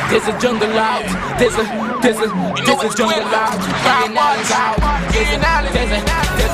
There's a jungle out. There's a jungle out.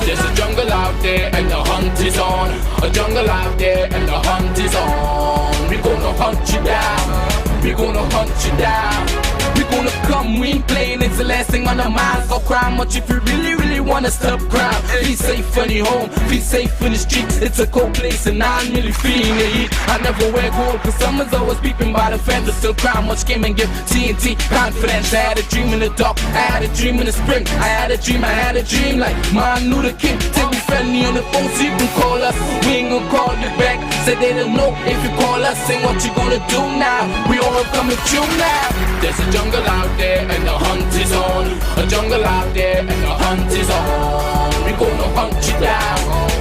There's a jungle out there and the hunt is on. A jungle out there and the hunt is on. We gonna hunt you down. We gonna hunt you down. We gonna come, we ain't playing, it's the last thing on our minds. Go cry much if you really wanna stop crime. Be safe in your home, be safe in the streets. It's a cold place and I'm really feeling the heat. I never wear gold cause someone's always peeping by the fence. I still cry much, came and give TNT confidence. I had a dream in the dark, I had a dream in the spring. I had a dream like Martin Luther King. Till we friendly on the phone so you can call us. We ain't gonna call you back. Said they don't know if you call us. Say what you gonna do now. We all coming through now. There's a jungle out there and the hunt is on. A jungle out there and the hunt is on. We gonna hunt you down,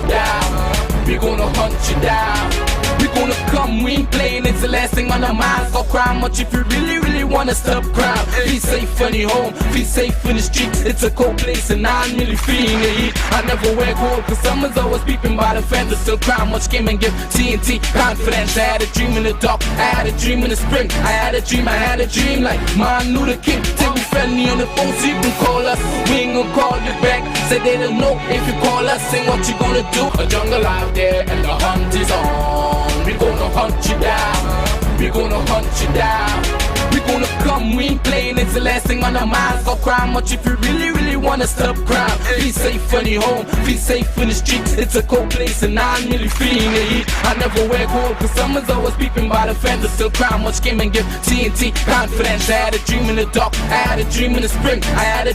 down. We gonna hunt you down. We gonna come, we ain't playing, it's the last thing on our minds. Go cry much if you really wanna stop crime. Be safe in your home, be safe in the streets. It's a cold place and I'm really feeling the heat. I never wear gold cause someone's always peeping by the fence. I still cry much, came and give TNT confidence. I had a dream in the dark, I had a dream in the spring. I had a dream like Martin Luther King. Till we friendly on the phone so you can call us. We ain't gonna call you back. Say they don't know if you call us. Say what you gonna do. A jungle out there and the hunt is on. We gonna hunt you down. We gonna hunt you down. We gonna come, we ain't playing, it's the last thing on our minds. Go cry much if you really wanna stop crime. Be safe in your home, be safe in the streets. It's a cold place and I'm really feeling the heat. I never wear gold cause someone's always peeping by the fence. I still cry much, came and give TNT confidence. I had a dream in the dark, I had a dream in the spring. I had a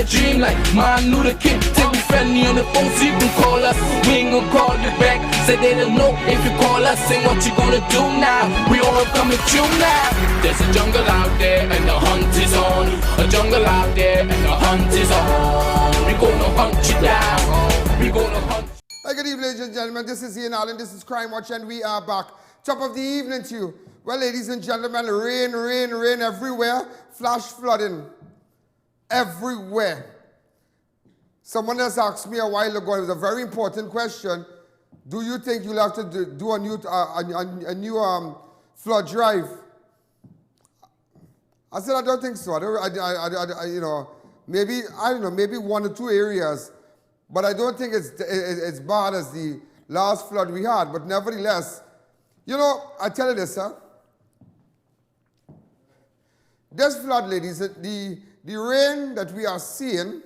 dream like Martin Luther King. Till we friendly on the phone so you can call us. We ain't gonna call you back. Say they don't know if you call us. Say what you gonna do now. We all coming through now. There's a jungle out there and the hunt is on. A jungle out there and the hunt is on. We gonna hunt you down. We gonna hunt. Hey, good evening, ladies and gentlemen. This is I.A.N. This is Crime Watch, and we are back. Top of the evening to you. Well, ladies and gentlemen, rain everywhere. Flash flooding everywhere. Someone else asked me a while ago. It was a very important question. Do you think you'll have to do a new flood drive? I said, I don't think so. You know, maybe, I don't know, maybe 1 or 2 areas, but I don't think it's as bad as the last flood we had. But nevertheless, you know, I tell you this, sir. This flood, ladies, the rain that we are seeing,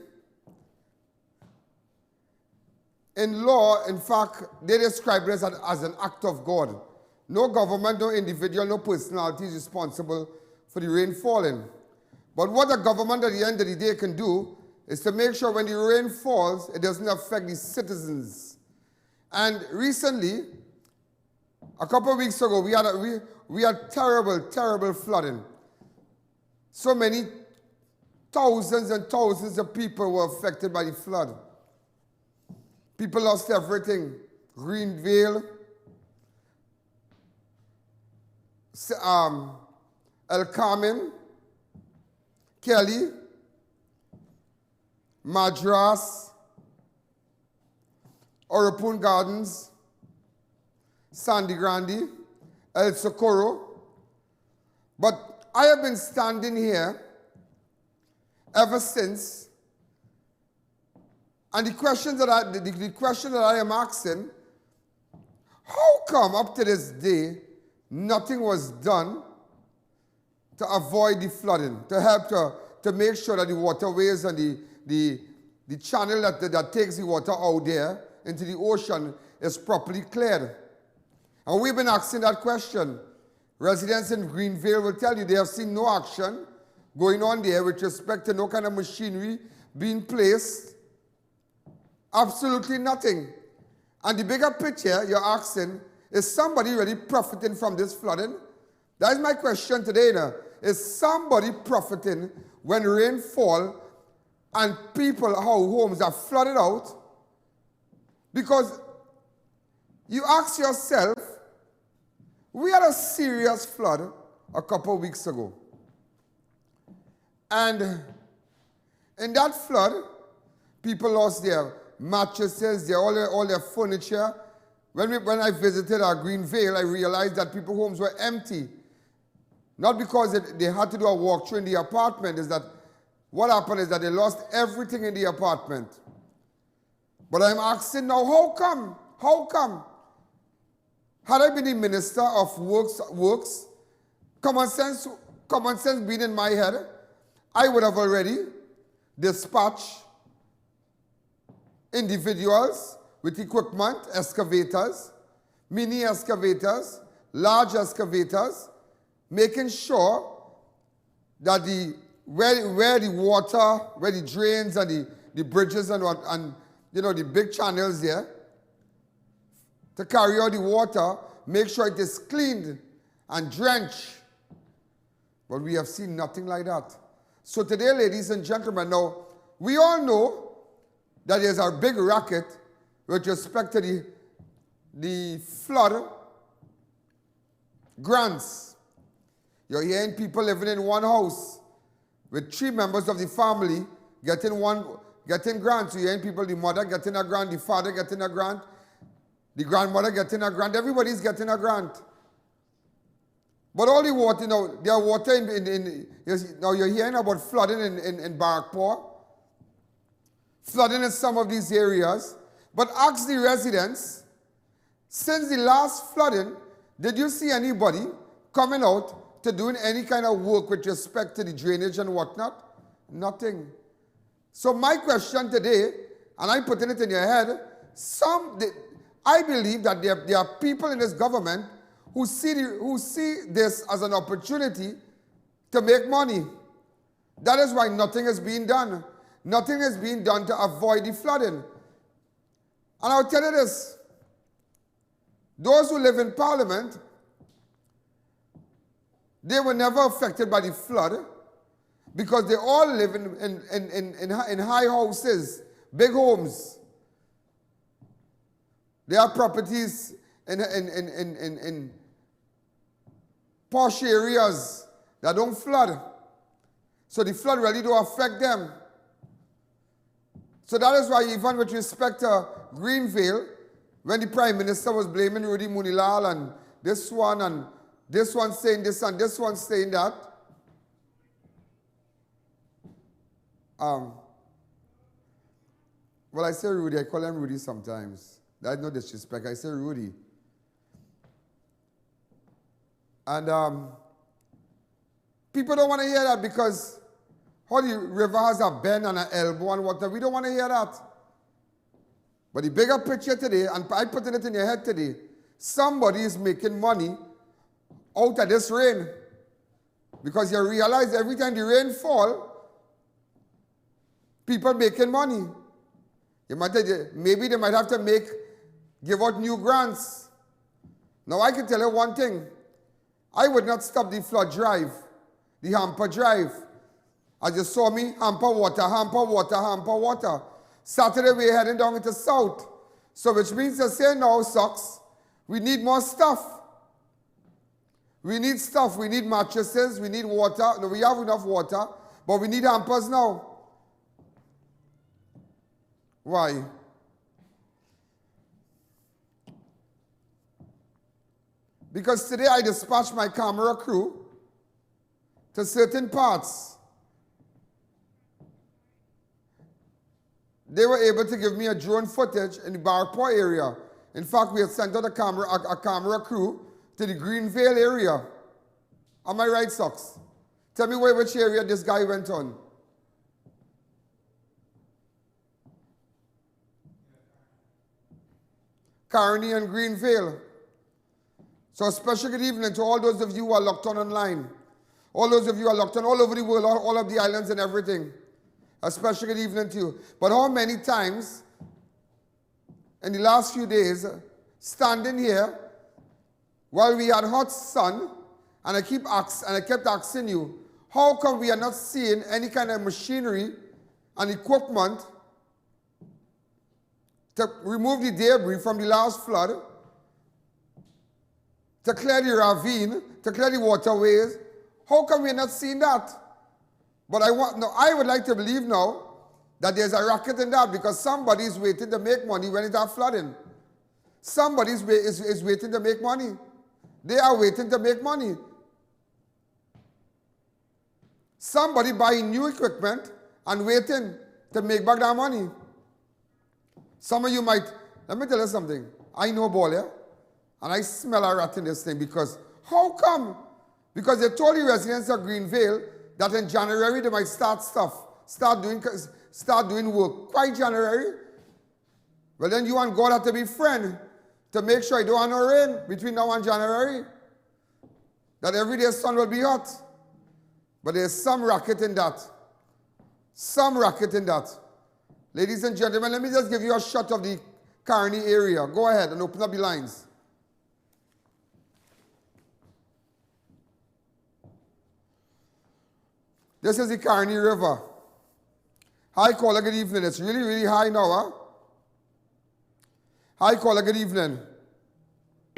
in law, in fact, they describe it as an act of God. No government, no individual, no personality is responsible for the rain falling. But what the government at the end of the day can do is to make sure when the rain falls, it doesn't affect the citizens. And recently, a couple of weeks ago, we had terrible flooding. So many thousands and thousands of people were affected by the flood. People lost everything. Greenvale, El Carmen, Kelly, Madras, Orapun Gardens, Sandy Grande, El Socorro. But I have been standing here ever since, and the question that I am asking, how come up to this day nothing was done to avoid the flooding, to help to make sure that the waterways and the channel that takes the water out there into the ocean is properly cleared? And we've been asking that question. Residents in Greenvale will tell you they have seen no action going on there with respect to no kind of machinery being placed. Absolutely nothing. And the bigger picture you're asking, is somebody really profiting from this flooding? That is my question today now. Is somebody profiting when rain fall and people, how homes are flooded out? Because you ask yourself, we had a serious flood a couple of weeks ago. And in that flood, people lost their mattresses, all their furniture. When I visited our Greenvale, I realized that people's homes were empty. not because they had to do a walkthrough in the apartment, is that what happened is that they lost everything in the apartment. But I'm asking now, how come? How come? Had I been the Minister of Works, common sense being in my head, I would have already dispatched individuals with equipment, excavators, mini excavators, large excavators, making sure that where the water, where the drains and the bridges and you know the big channels there, to carry out the water, make sure it is cleaned and drenched. But we have seen nothing like that. So today, ladies and gentlemen, now, we all know that there's a big racket with respect to the flood grants. You're hearing people living in one house with 3 members of the family getting grants. You're hearing people, the mother getting a grant, the father getting a grant, the grandmother getting a grant, everybody's getting a grant. But all the water, you know, there are water now you're hearing about flooding in Barrackpore, flooding in some of these areas. But ask the residents, since the last flooding, did you see anybody coming out to doing any kind of work with respect to the drainage and whatnot? Nothing. So my question today, and I'm putting it in your head, I believe that there are people in this government who see this as an opportunity to make money. That is why nothing is being done. Nothing is being done to avoid the flooding. And I'll tell you this, those who live in Parliament, they were never affected by the flood because they all live in high houses, big homes. They have properties in posh areas that don't flood. So the flood really don't affect them. So that is why even with respect to Greenvale, when the Prime Minister was blaming Rudy Munilal and this one saying this and this one saying that, well, I say Rudy, I call him Rudy sometimes. That's no disrespect, I say Rudy. And people don't want to hear that because how the river has a bend and an elbow and whatever. We don't want to hear that. But the bigger picture today, and I put it in your head today, somebody is making money out of this rain. Because you realize every time the rain fall, people making money. Maybe they might have to give out new grants. Now I can tell you one thing. I would not stop the flood drive, the hamper drive. As you saw me, hamper water, hamper water, hamper water. Saturday we're heading down into south. So which means to say now, sucks, we need more stuff. We need stuff, we need mattresses, we need water. No, we have enough water, but we need hampers now. Why? Because today I dispatched my camera crew to certain parts. They were able to give me a drone footage in the Barrackpore area. In fact, we had sent out a camera crew to the Greenvale area. Am I right, Socks? Tell me which area this guy went on. Carney and Greenvale. So a special good evening to all those of you who are locked on online. All those of you who are locked on all over the world, all of the islands and everything. A special good evening to you. But how many times in the last few days, standing here, while we had hot sun, and I kept asking you, how come we are not seeing any kind of machinery and equipment to remove the debris from the last flood, to clear the ravine, to clear the waterways? How come we are not seeing that? But I would like to believe now that there's a racket in that because somebody is waiting to make money when it is flooding. Somebody is waiting to make money. They are waiting to make money. Somebody buying new equipment and waiting to make back that money. Some of you might, let me tell you something. I know ball, yeah? And I smell a rat in this thing because, how come? Because they told the residents of Greenvale that in January they might start doing work. Why January? Well, then you and God have to be friends to make sure you don't have no rain between now and January. That every day sun will be hot. But there's some racket in that. Some racket in that. Ladies and gentlemen, let me just give you a shot of the Carney area. Go ahead and open up the lines. This is the Carney River. Hi, caller, good evening. It's really, really high now, huh? Hi, caller, good evening.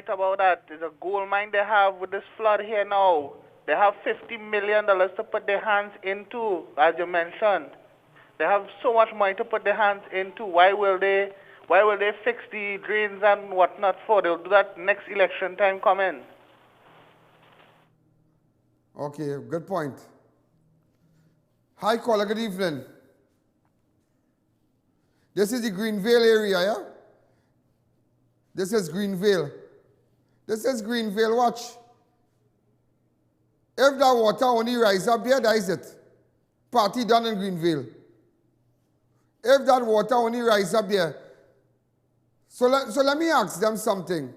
About that, there's a gold mine they have with this flood here now. They have $50 million to put their hands into, as you mentioned. They have so much money to put their hands into. Why will they fix the drains and whatnot for? They'll do that next election time coming. Okay, good point. Hi, caller, good evening. This is the Greenvale area, yeah? This is Greenvale. This is Greenvale, watch. If that water only rise up there, that is it. Party done in Greenvale. If that water only rise up there. So let me ask them something.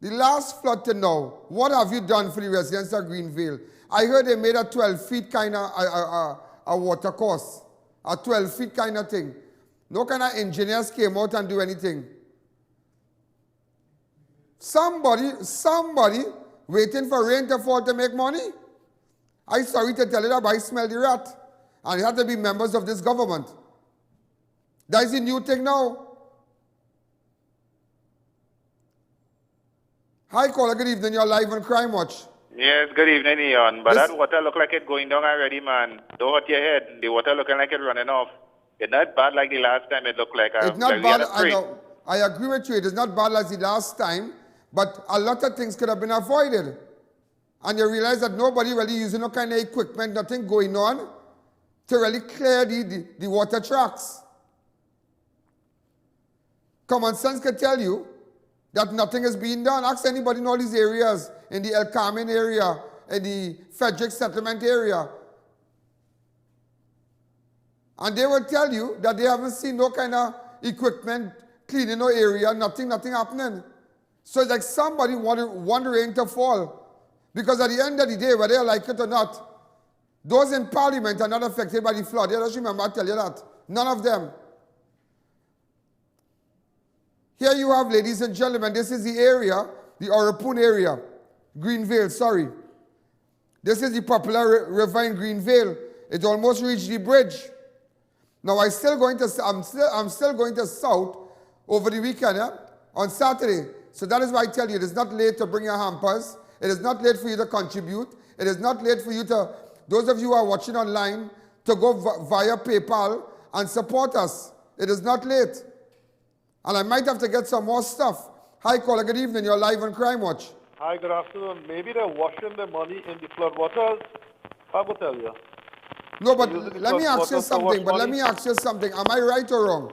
The last flood to now, what have you done for the residents of Greenvale? I heard they made a 12 feet kind of a water course. A 12 feet kind of thing. No kind of engineers came out and do anything. Somebody waiting for rain to fall to make money. I'm sorry to tell you that, but I smell the rat. And it had to be members of this government. That is the new thing now. Hi, caller, good evening. You're live on Crime Watch. Yes, good evening, Ian. But that water look like it going down already, man. Don't hurt your head. The water looking like it running off. It's not bad like the last time it looked like. It's not bad. I agree with you. It is not bad like the last time. But a lot of things could have been avoided. And you realize that nobody really using no kind of equipment, nothing going on to really clear the water tracks. Common sense can tell you that nothing is being done. Ask anybody in all these areas, in the El Carmen area, in the Frederick settlement area. And they will tell you that they haven't seen no kind of equipment cleaning no area, nothing happening. So it's like somebody want rain to fall. Because at the end of the day, whether you like it or not, those in parliament are not affected by the flood. Just remember, I tell you that. None of them. Here you have, ladies and gentlemen, this is the area, the Orapun area. Greenvale, sorry. This is the popular river in Greenvale. It almost reached the bridge. Now I'm still going to south over the weekend, on Saturday. So that is why I tell you, it is not late to bring your hampers. It is not late for you to contribute. It is not late for you to, those of you who are watching online, to go via PayPal and support us. It is not late. And I might have to get some more stuff. Hi, caller, good evening. You're live on Crime Watch. Hi, good afternoon. Maybe they're washing the money in the flood waters. I will tell you. No, but let me ask you something. Am I right or wrong?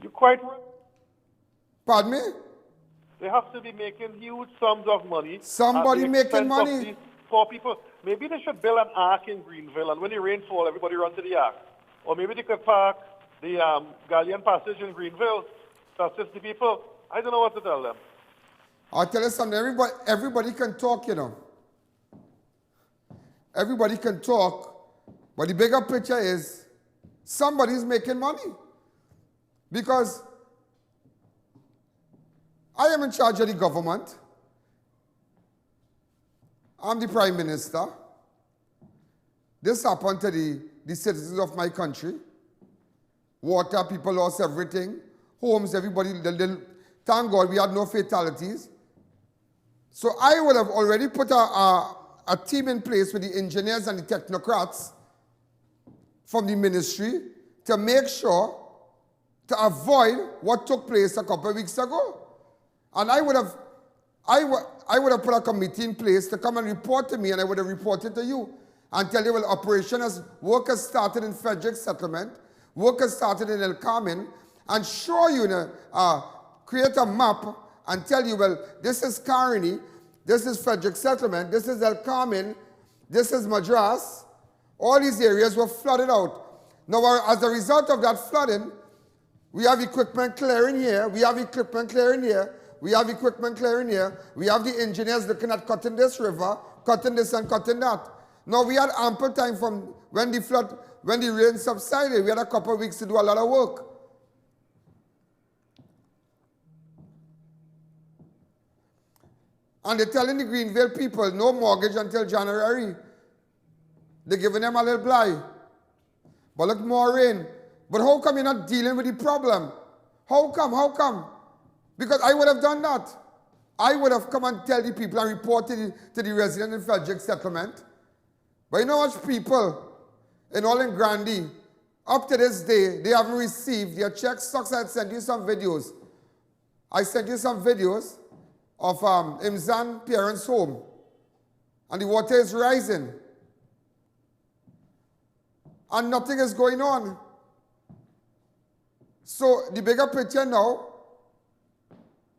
You're quite right. Pardon me? They have to be making huge sums of money. Somebody making money. These poor people. Maybe they should build an ark in Greenville, and when the rain falls, everybody runs to the ark. Or maybe they could park the Galleon Passage in Greenville to assist the people. I don't know what to tell them. I'll tell you something. Everybody can talk, you know. Everybody can talk. But the bigger picture is somebody's making money. Because I am in charge of the government. I'm the Prime Minister. This happened to the citizens of my country. Water, people lost everything. Homes, everybody, thank God we had no fatalities. So I would have already put a team in place with the engineers and the technocrats from the ministry to make sure to avoid what took place a couple of weeks ago. And I would have put a committee in place to come and report to me, and I would have reported to you. and tell you, well, work has started in Frederick Settlement, work has started in El Carmen, and show you, create a map and tell you, well, this is Carene, this is Frederick Settlement, this is El Carmen, this is Madras. All these areas were flooded out. Now, as a result of that flooding, we have equipment clearing here, we have equipment clearing here, we have equipment clearing here, we have the engineers looking at cutting this river, cutting this and cutting that. Now, we had ample time from when the rain subsided, we had a couple of weeks to do a lot of work. And they're telling the Greenville people, no mortgage until January. They're giving them a little blight. But look, more rain. But how come you're not dealing with the problem? How come? Because I would have done that. I would have come and tell the people and report to the resident in Frederick Settlement. But you know what, people in all in Grandy, up to this day, they haven't received their check stocks. I sent you some videos. I sent you some videos of Imzan parents' home. And the water is rising. And nothing is going on. So the bigger picture now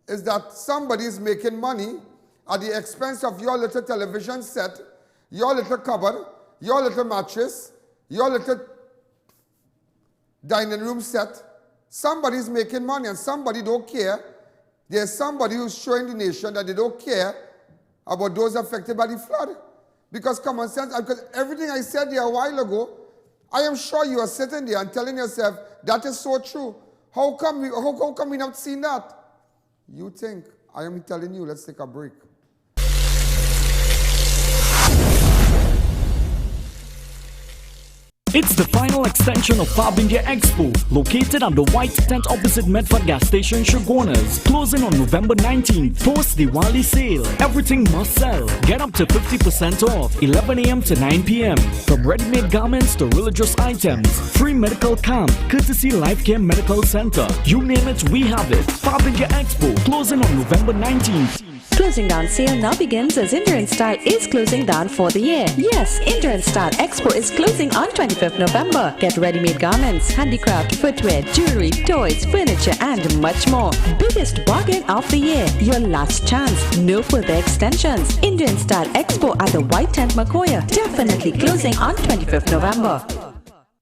is that somebody is making money at the expense of your little television set, your little cupboard, your little mattress, your little dining room set. Somebody's making money and somebody don't care. There's somebody who's showing the nation that they don't care about those affected by the flood. Because common sense, because everything I said there a while ago, I am sure you are sitting there and telling yourself, that is so true. How come we not seen that? You think, I am telling you, let's take a break. It's the final extension of Fab India Expo, located on the white tent opposite Medford gas station, Shogunas. Closing on November 19th. Post Diwali sale. Everything must sell. Get up to 50% off. 11 a.m. to 9 p.m. From ready-made garments to religious items. Free medical camp, courtesy Life Care Medical Center. You name it, we have it. Fab India Expo, closing on November 19th. Closing down sale now begins as Indian Style is closing down for the year. Yes, Indian Style Expo is closing on 25th November. Get ready-made garments, handicraft, footwear, jewelry, toys, furniture and much more. Biggest bargain of the year. Your last chance. No further extensions. Indian Style Expo at the White Tent Makoya. Definitely closing on 25th November.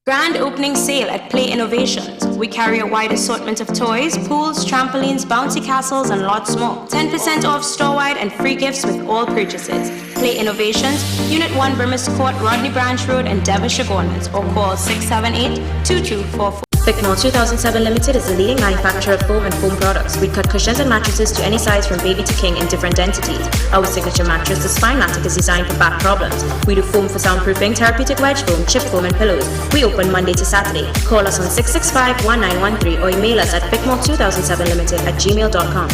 Grand opening sale at Play Innovations. We carry a wide assortment of toys, pools, trampolines, bouncy castles, and lots more. 10% off store-wide and free gifts with all purchases. Play Innovations, Unit 1 Burmese Court, Rodney Branch Road, and Devonshire Corners, or call 678-2244. Bickmore 2007 Limited is the leading manufacturer of foam and foam products. We cut cushions and mattresses to any size from baby to king in different densities. Our signature mattress, the Spine-Matic, is designed for back problems. We do foam for soundproofing, therapeutic wedge foam, chip foam and pillows. We open Monday to Saturday. Call us on 665-1913 or email us at bickmore2007limited@gmail.com.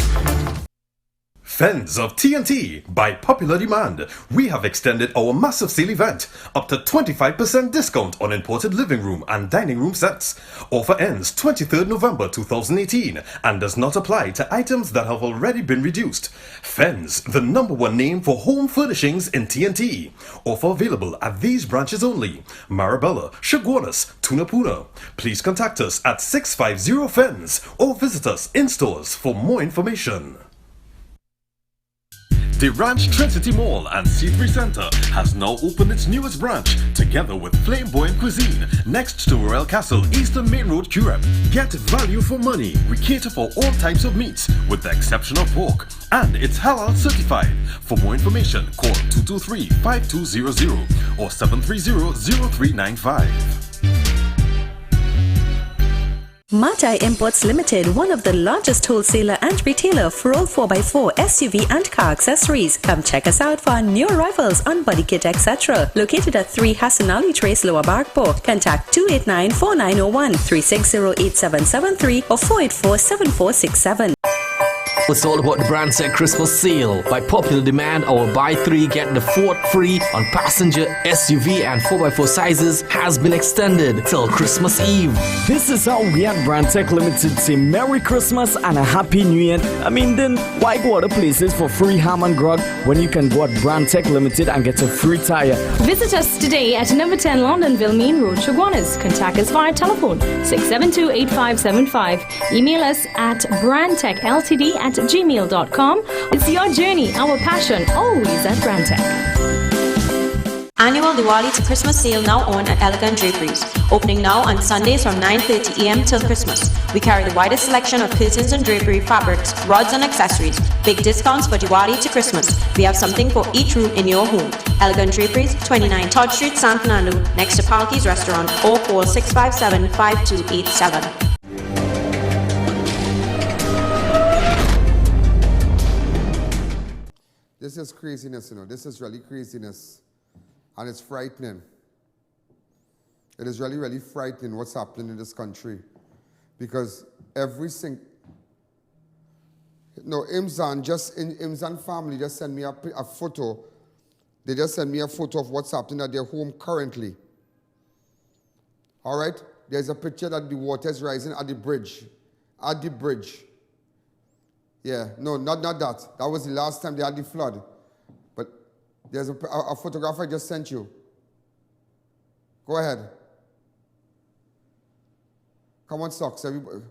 Fans of TNT, by popular demand, we have extended our massive sale event up to 25% discount on imported living room and dining room sets. Offer ends 23rd November 2018 and does not apply to items that have already been reduced. Fens, the #1 name for home furnishings in TNT. Offer available at these branches only: Marabella, Shogunas, Tunapuna. Please contact us at 650 Fens or visit us in stores for more information. The Ranch Trinity Mall and C3 Center has now opened its newest branch, together with Flamboyant Cuisine, next to Royal Castle, Eastern Main Road, Curem. Get value for money. We cater for all types of meats, with the exception of pork, and it's halal certified. For more information, call 223-5200 or 730-0395. Matai Imports Limited, one of the largest wholesaler and retailer for all 4x4, SUV and car accessories. Come check us out for our new arrivals on body kit, etc. Located at 3 Hassan Ali Trace, Lower Barkport. Contact 289-4901, 360-8773 or 484-7467. It's all about the Brandtech Christmas sale. By popular demand, our buy 3 get the 4th free on passenger, SUV and 4x4 sizes has been extended till Christmas Eve. This is how we at Brandtech Limited say Merry Christmas and a Happy New Year. I mean, then why go other places for free ham and grog when you can go at Brandtech Limited and get a free tire? Visit us today at number 10 Londonville Main Road, Chaguanas. Contact us via telephone 672-8575. Email us at brandtechltd@gmail.com. It's your journey, our passion, always at Brandtech. Annual Diwali to Christmas sale now on at Elegant Draperies. Opening now on Sundays from 9:30 a.m. till Christmas. We carry the widest selection of curtains and drapery, fabrics, rods and accessories. Big discounts for Diwali to Christmas. We have something for each room in your home. Elegant Draperies, 29 Todd Street, San Fernando, next to Palky's Restaurant, or call 657-5287. This is craziness, you know. This is really craziness. And it's frightening. It is really, really frightening what's happening in this country. Because every single... No, Imzan family just sent me a photo. They just sent me a photo of what's happening at their home currently. All right? There's a picture that the water is rising at the bridge. At the bridge. Yeah, no, not that. That was the last time they had the flood. But there's a photograph I just sent you. Go ahead. Come on, socks, everybody.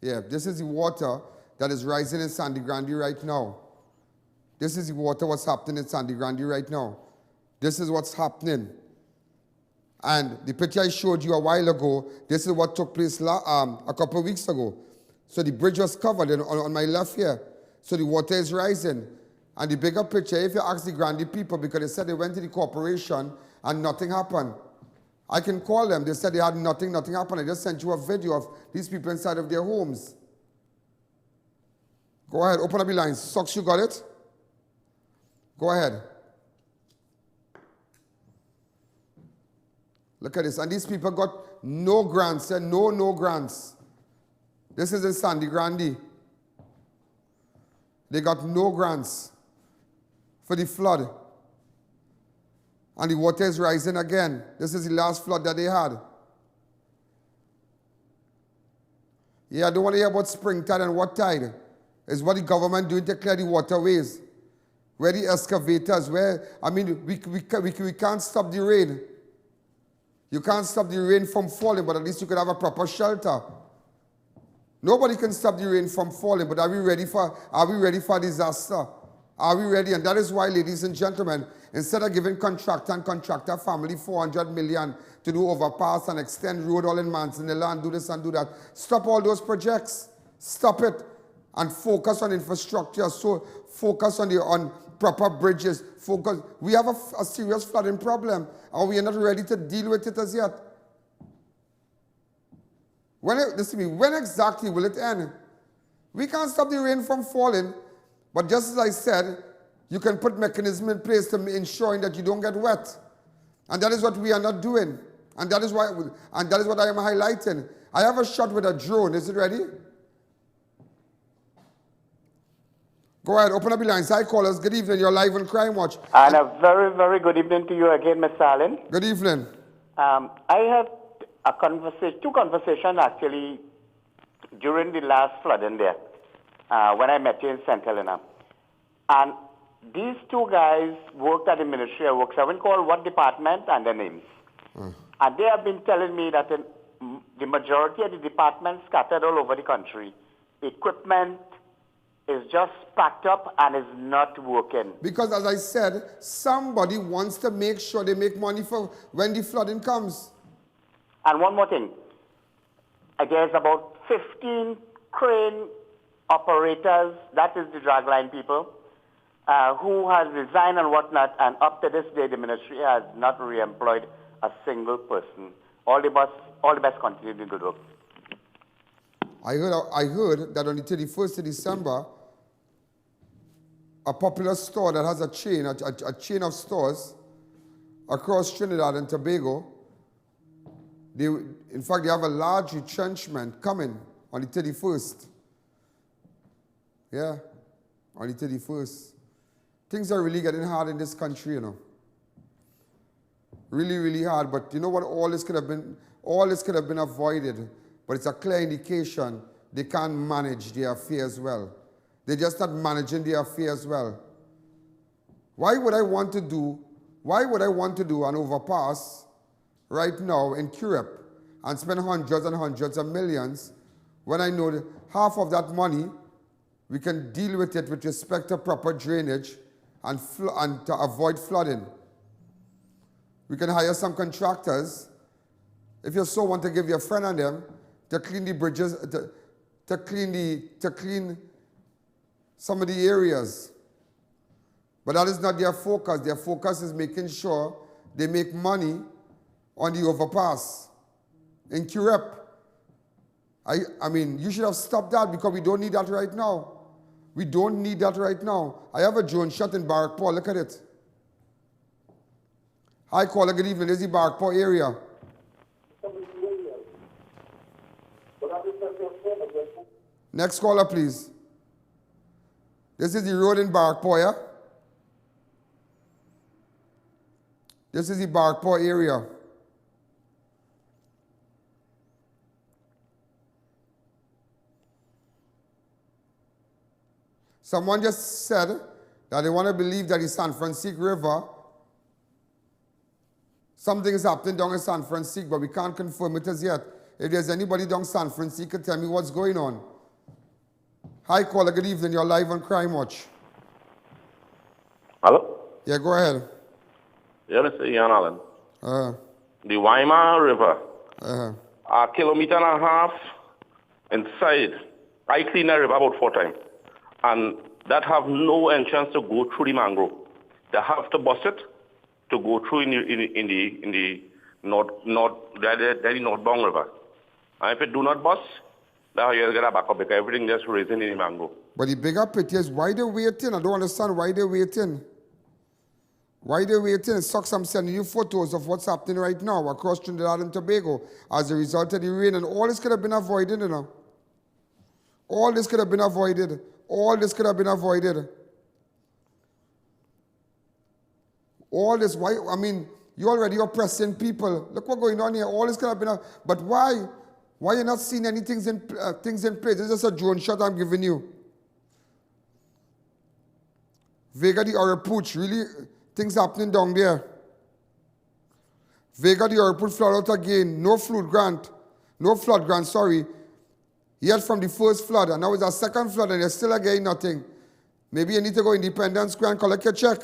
Yeah, this is the water that is rising in Sandy Grande right now. This is the water what's happening in Sandy Grande right now. This is what's happening. And the picture I showed you a while ago, this is what took place a couple of weeks ago. So the bridge was covered on my left here. So the water is rising. And the bigger picture, if you ask the Grande people, because they said they went to the corporation and nothing happened. I can call them. They said they had nothing happened. I just sent you a video of these people inside of their homes. Go ahead, open up your lines. Socks, you got it? Go ahead. Look at this. And these people got no grants. No grants. This is in Sandy Grande. They got no grants for the flood. And the water is rising again. This is the last flood that they had. Yeah, I don't want to hear about spring tide and what tide. It's what the government doing to clear the waterways. Where the excavators, we can't stop the rain. You can't stop the rain from falling, but at least you could have a proper shelter. Nobody can stop the rain from falling, but are we ready for disaster? Are we ready? And that is why, ladies and gentlemen, instead of giving contractor family $400 million to do overpass and extend road all in Manzanilla and do this and do that, stop all those projects. Stop it. And focus on infrastructure. So focus on proper bridges. Focus. We have a serious flooding problem, and we are not ready to deal with it as yet. When exactly will it end? We can't stop the rain from falling, but just as I said, you can put mechanism in place to ensuring that you don't get wet. And that is what we are not doing. And that is what I am highlighting. I have a shot with a drone. Is it ready? Go ahead, open up your lines. Hi, callers. Good evening. You're live on Crime Watch. And a very, very good evening to you again, Ms. Allen. Good evening. I had two conversations actually during the last flooding there when I met you in St. Helena. And these two guys worked at the Ministry of Works. I won't call what department and their names. And they have been telling me that the majority of the departments scattered all over the country, equipment is just packed up and is not working. Because as I said, somebody wants to make sure they make money for when the flooding comes. And one more thing. There's about 15 crane operators, that is the dragline people, who has resigned and whatnot, and up to this day the ministry has not re-employed a single person. All the best continue the good work. I heard that on the 31st of December, a popular store that has a chain of stores across Trinidad and Tobago, in fact, they have a large retrenchment coming on the 31st. Yeah, on the 31st. Things are really getting hard in this country, you know. Really, really hard. But you know what? All this could have been avoided. But it's a clear indication they can't manage their affairs well. They're just not managing their affairs well. Why would I want to do an overpass right now in Europe and spend hundreds and hundreds of millions when I know that half of that money we can deal with it with respect to proper drainage and to avoid flooding? We can hire some contractors, if you so want to give your friend and them, to clean the bridges, to clean some of the areas. But that is not their focus. Their focus is making sure they make money on the overpass in Europe. I mean, you should have stopped that because we don't need that right now. We don't need that right now. I have a JUNCTION in Barrackpore. Look at it. Hi, caller. Good evening. This is the Barrackpore area. Next caller, please. This is the road in Barrackpore, yeah? This is the Barrackpore area. Someone just said that they want to believe that the San Francisco River, something is happening down in San Francisco, but we can't confirm it as yet. If there's anybody down San Francisco, tell me what's going on. Hi, caller. Good evening. You're live on Crime Watch. Hello? Yeah, go ahead. Yeah, Mr. Ian Allen. The Weimar River, a kilometer and a half inside. I clean the river about 4 times. And that have no entrance to go through the mangrove. They have to bus it to go through in the northbound river. And if it do not bus, now you'll get a backup because everything just raising in the mangrove. But the bigger picture is why they're waiting. I don't understand why they're waiting. Why they're waiting? It sucks. I'm sending you photos of what's happening right now across Trinidad and Tobago as a result of the rain. And all this could have been avoided, you know. All this could have been avoided. All this could have been avoided. All this, why? I mean, you're already oppressing people. Look what's going on here. All this could have been, but why? Why are you not seeing any things in place? This is just a drone shot I'm giving you. Vega the Orapooch, really, things happening down there. Vega the Orapooch flood out again. No flood grant, sorry. Yet from the first flood, and now it's a second flood, and you're still again nothing. Maybe you need to go Independence Square and collect your check.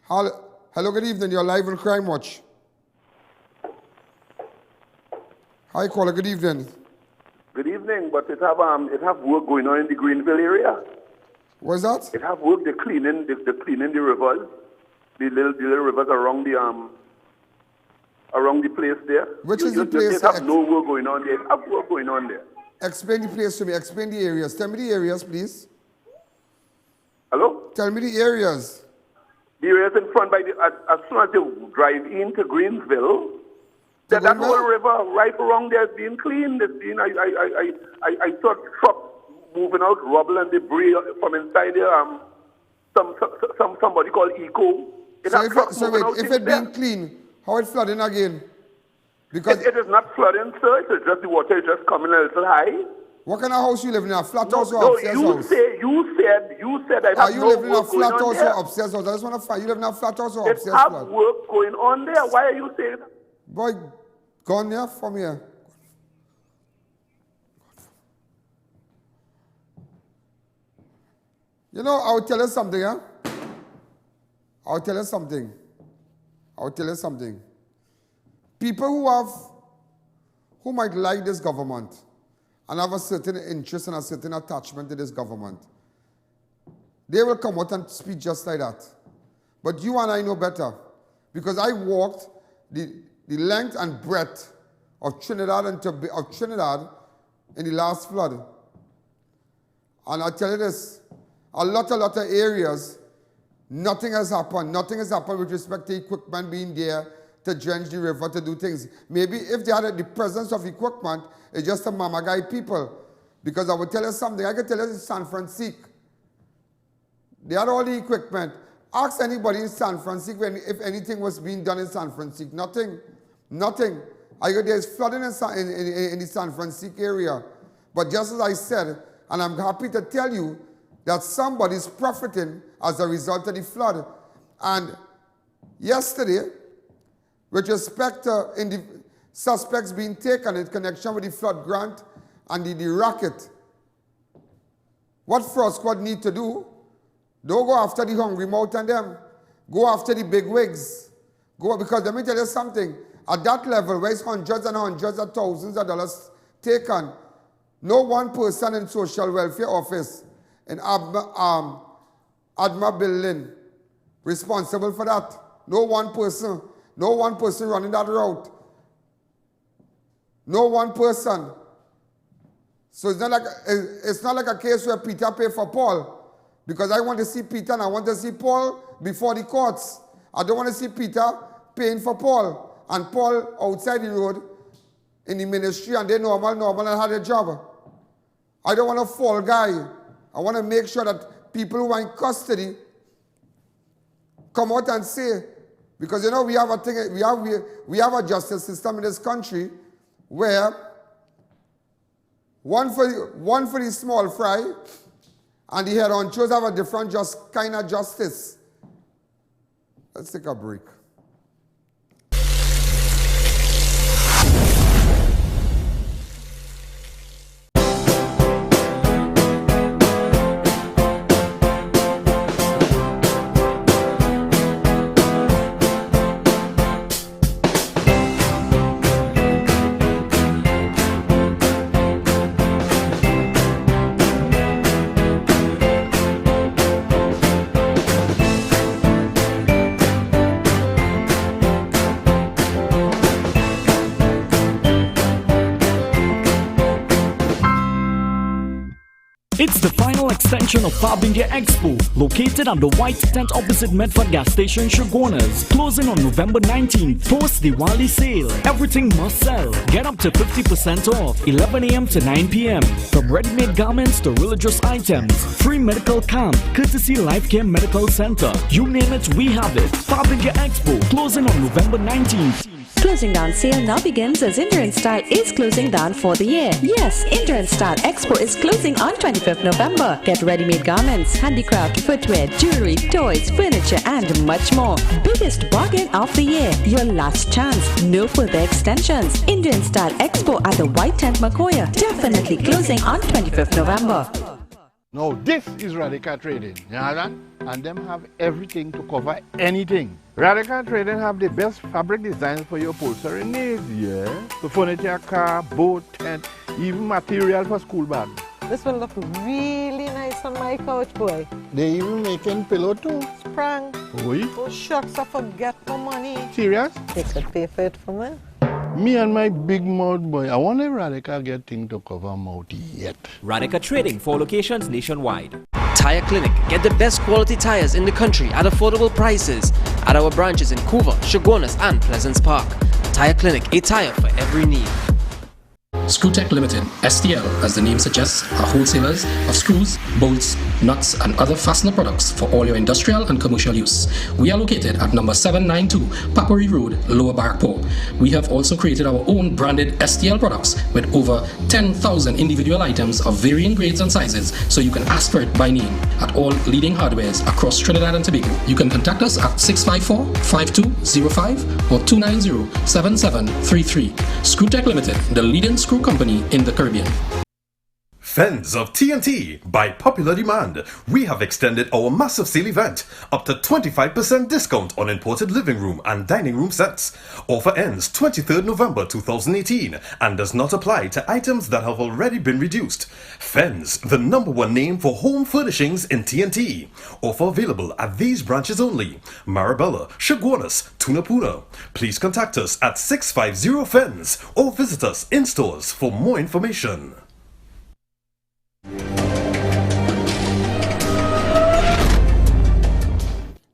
Hello, good evening. You're live on Crime Watch. Hi, caller. Good evening. Good evening, but it have work going on in the Greenville area. What's that? It have work. They're cleaning the rivers, the little rivers around the place there. Which is the place? It have no work going on there. It have work going on there. Explain the place to me. Explain the areas. Tell me the areas, please. Hello? Tell me the areas. The areas in front as soon as you drive into Greenville, that whole river right around there is being cleaned. It's being, I saw trucks moving out rubble and debris from inside there. Somebody called Eco. If it's being clean, how it's flooding again? Because it is not flooding, sir. It's just the water is just coming a little high. What kind of house you live in? A flat house or upstairs house? You said I have Are you no living in a work going flat on house there. or upstairs house? I just want to find. You live in a flat house or upstairs flat? flat? Work going on there. Why are you saying that? Boy, gone here from here. You know, I'll tell you something, huh? I'll tell you something. People who might like this government and have a certain interest and a certain attachment to this government, they will come out and speak just like that. But you and I know better, because I walked the length and breadth of Trinidad in the last flood. And I tell you this, a lot of areas Nothing has happened. Nothing has happened with respect to equipment being there to drench the river, to do things. Maybe if they had the presence of equipment, it's just a mama guy people. Because I will tell you something. I can tell you in San Francisco. They had all the equipment. Ask anybody in San Francisco if anything was being done in San Francisco. Nothing. Nothing. There's flooding in the San Francisco area. But just as I said, and I'm happy to tell you that somebody's profiting as a result of the flood. And yesterday, with respect to the suspects being taken in connection with the flood grant and the racket, what FRISCO need to do, don't go after the hungry mouth and them. Go after the big wigs. Because let me tell you something. At that level, where it's hundreds and hundreds of thousands of dollars taken, no one person in social welfare office in Adma building responsible for that. No one person. No one person running that route. No one person. So it's not like a case where Peter paid for Paul. Because I want to see Peter and I want to see Paul before the courts. I don't want to see Peter paying for Paul. And Paul outside the road in the ministry and they normal and had a job. I don't want a fall guy. I want to make sure that people who are in custody come out and say, because you know we have a thing, we have a justice system in this country where one for the small fry and the head honchos have a different kind of justice. Let's take a break. It's the final extension of Fab India Expo, located at the white tent opposite Medford gas station, Shogunas. Closing on November 19th, post-Diwali sale. Everything must sell. Get up to 50% off, 11 a.m. to 9 p.m. From ready-made garments to religious items, free medical camp, courtesy Life Care Medical Center. You name it, we have it. Fab India Expo, closing on November 19th. Closing down sale now begins as Indian Style is closing down for the year. Yes, Indian Style Expo is closing on 25th November. Get ready-made garments, handicraft, footwear, jewelry, toys, furniture and much more. Biggest bargain of the year. Your last chance. No further extensions. Indian Style Expo at the White Tent Makoya. Definitely closing on 25th November. Now this is Radical Trading, you know that? And them have everything to cover anything. Radical Trading have the best fabric designs for your upholstery needs, yeah? The furniture, car, boat, tent, even material for school bags. This will look really nice on my couch, boy. They even making pillow too. Sprang. Oui? Oh shucks, I forget my money. Serious? They could pay for it for me. Me and my big mouth boy, I want a Radical get thing to cover mouth yet. Radical Trading, 4 locations nationwide. Tire Clinic. Get the best quality tires in the country at affordable prices at our branches in Couva, Shogunas and Pleasance Park. Tire Clinic, a tire for every need. Screwtech Limited, STL, as the name suggests, are wholesalers of screws, bolts, nuts and other fastener products for all your industrial and commercial use. We are located at number 792 Papuri Road, Lower Barrackpore. We have also created our own branded STL products with over 10,000 individual items of varying grades and sizes, so you can ask for it by name at all leading hardwares across Trinidad and Tobago. You can contact us at 654-5205 or 290-7733. Screwtech Limited, the leading screw company in the Caribbean. Fans of TNT, by popular demand, we have extended our massive sale event up to 25% discount on imported living room and dining room sets. Offer ends 23rd November 2018 and does not apply to items that have already been reduced. Fens, the #1 name for home furnishings in TNT. Offer available at these branches only: Marabella, Shogunas, Tunapuna. Please contact us at 650 Fens or visit us in stores for more information.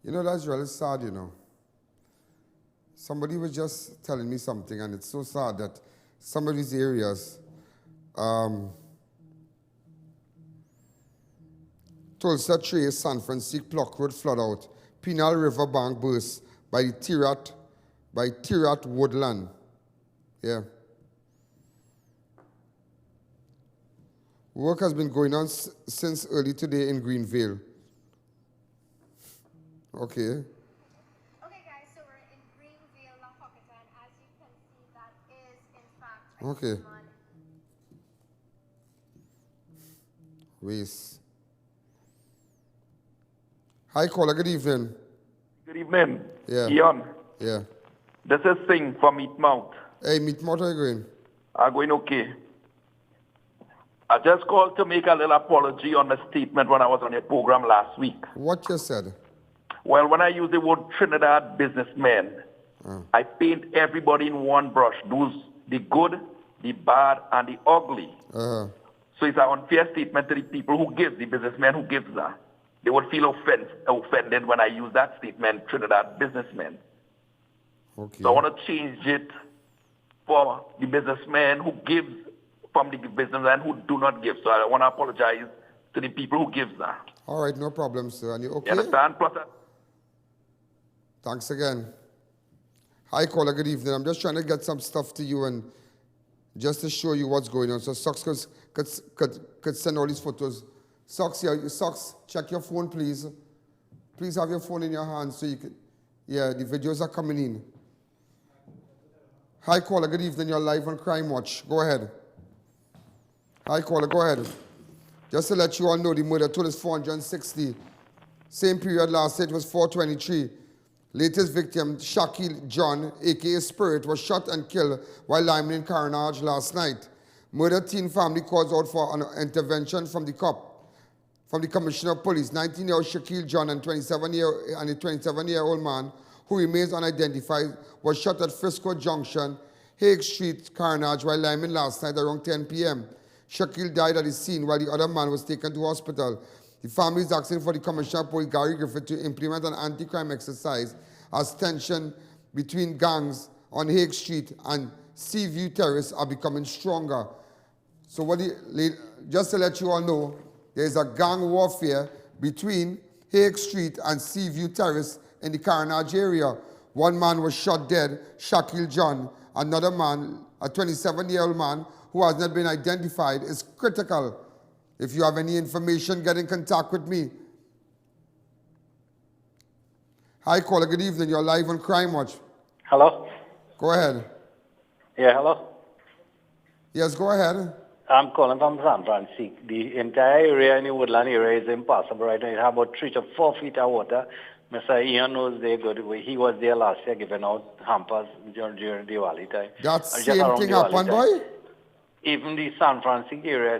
You know, that's really sad, you know. Somebody was just telling me something, and it's so sad that some of these areas, Tulsa Trace, San Francisco, Pluck Road flood out. Penal River bank burst by Tirat Woodland. Yeah. Work has been going on since early today in Greenville. Okay. Okay, guys, so we're in Greenville, La Hocketon. As you can see, that is, in fact, Okay. Waste. Hi, caller. Good evening. Good evening. Yeah. Ian. Yeah. This is Singh from Meatmouth. Hey, Meatmouth, how are you going? I'm going okay. I just called to make a little apology on the statement when I was on your program last week. What you said? Well, when I use the word Trinidad businessmen, I paint everybody in one brush. Those, the good, the bad, and the ugly. So it's an unfair statement to the people who give, the businessmen who give that. They would feel offended when I use that statement, Trinidad businessmen. Okay. So I want to change it for the businessmen who give from the businessmen who do not give. So I want to apologize to the people who give that. All right, no problem, sir. And you okay? You understand? Plus, thanks again. Hi, caller. Good evening. I'm just trying to get some stuff to you and just to show you what's going on. So Socks could send all these photos. Socks, yeah, Socks, check your phone, please. Please have your phone in your hand so you can. Yeah, the videos are coming in. Hi, caller. Good evening. You're live on Crime Watch. Go ahead. Hi, caller. Go ahead. Just to let you all know, the murder total is 460. Same period last year, it was 423. Latest victim, SHAQUILLE John, a.k.a. Spirit, was shot and killed while lining in CARENAGE last night. Murder teen family calls out for an intervention from the Commissioner of Police. 19-year-old SHAQUILLE John and a 27-year-old man who remains unidentified was shot at FRISCO Junction, HAIG Street, CARENAGE, while lining last night around 10 p.m. SHAQUILLE died at the scene while the other man was taken to hospital. The family is asking for the Commissioner of Police, Gary Griffith, to implement an anti-crime exercise as tension between gangs on HAIG Street and Seaview Terrace are becoming stronger. So just to let you all know, there is a gang warfare between HAIG Street and Seaview Terrace in the CARENAGE area. One man was shot dead, SHAQUILLE John. Another man, a 27-year-old man who has not been identified, is critical. If you have any information, get in contact with me. Hi, caller. Good evening. You're live on Crime Watch. Hello? Go ahead. Yeah, hello? Yes, go ahead. I'm calling from San Francisco. The entire area in the woodland area is impassable right now. You have about 3 to 4 feet of water. Mr. I.A.N. knows they good. He was there last year giving out hampers during Diwali time. That same thing happened, boy? Even the San Francisco area,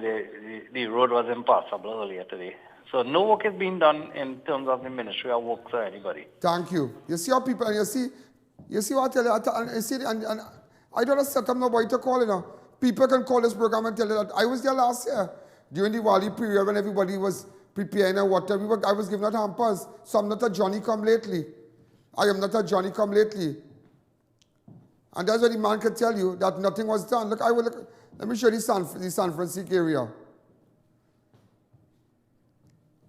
the road was impassable earlier today. So no work is being done in terms of the Ministry of Works or anybody. Thank you. You see how people, and you see what I tell you, and I don't set up nobody to call, you know. People can call this program and tell you that I was there last year during the Diwali period when everybody was preparing and whatever. I was giving out hampers. So I'm not a Johnny come lately. I am not a Johnny come lately. And that's what the man can tell you, that nothing was done. Look, let me show you the San Francisco area.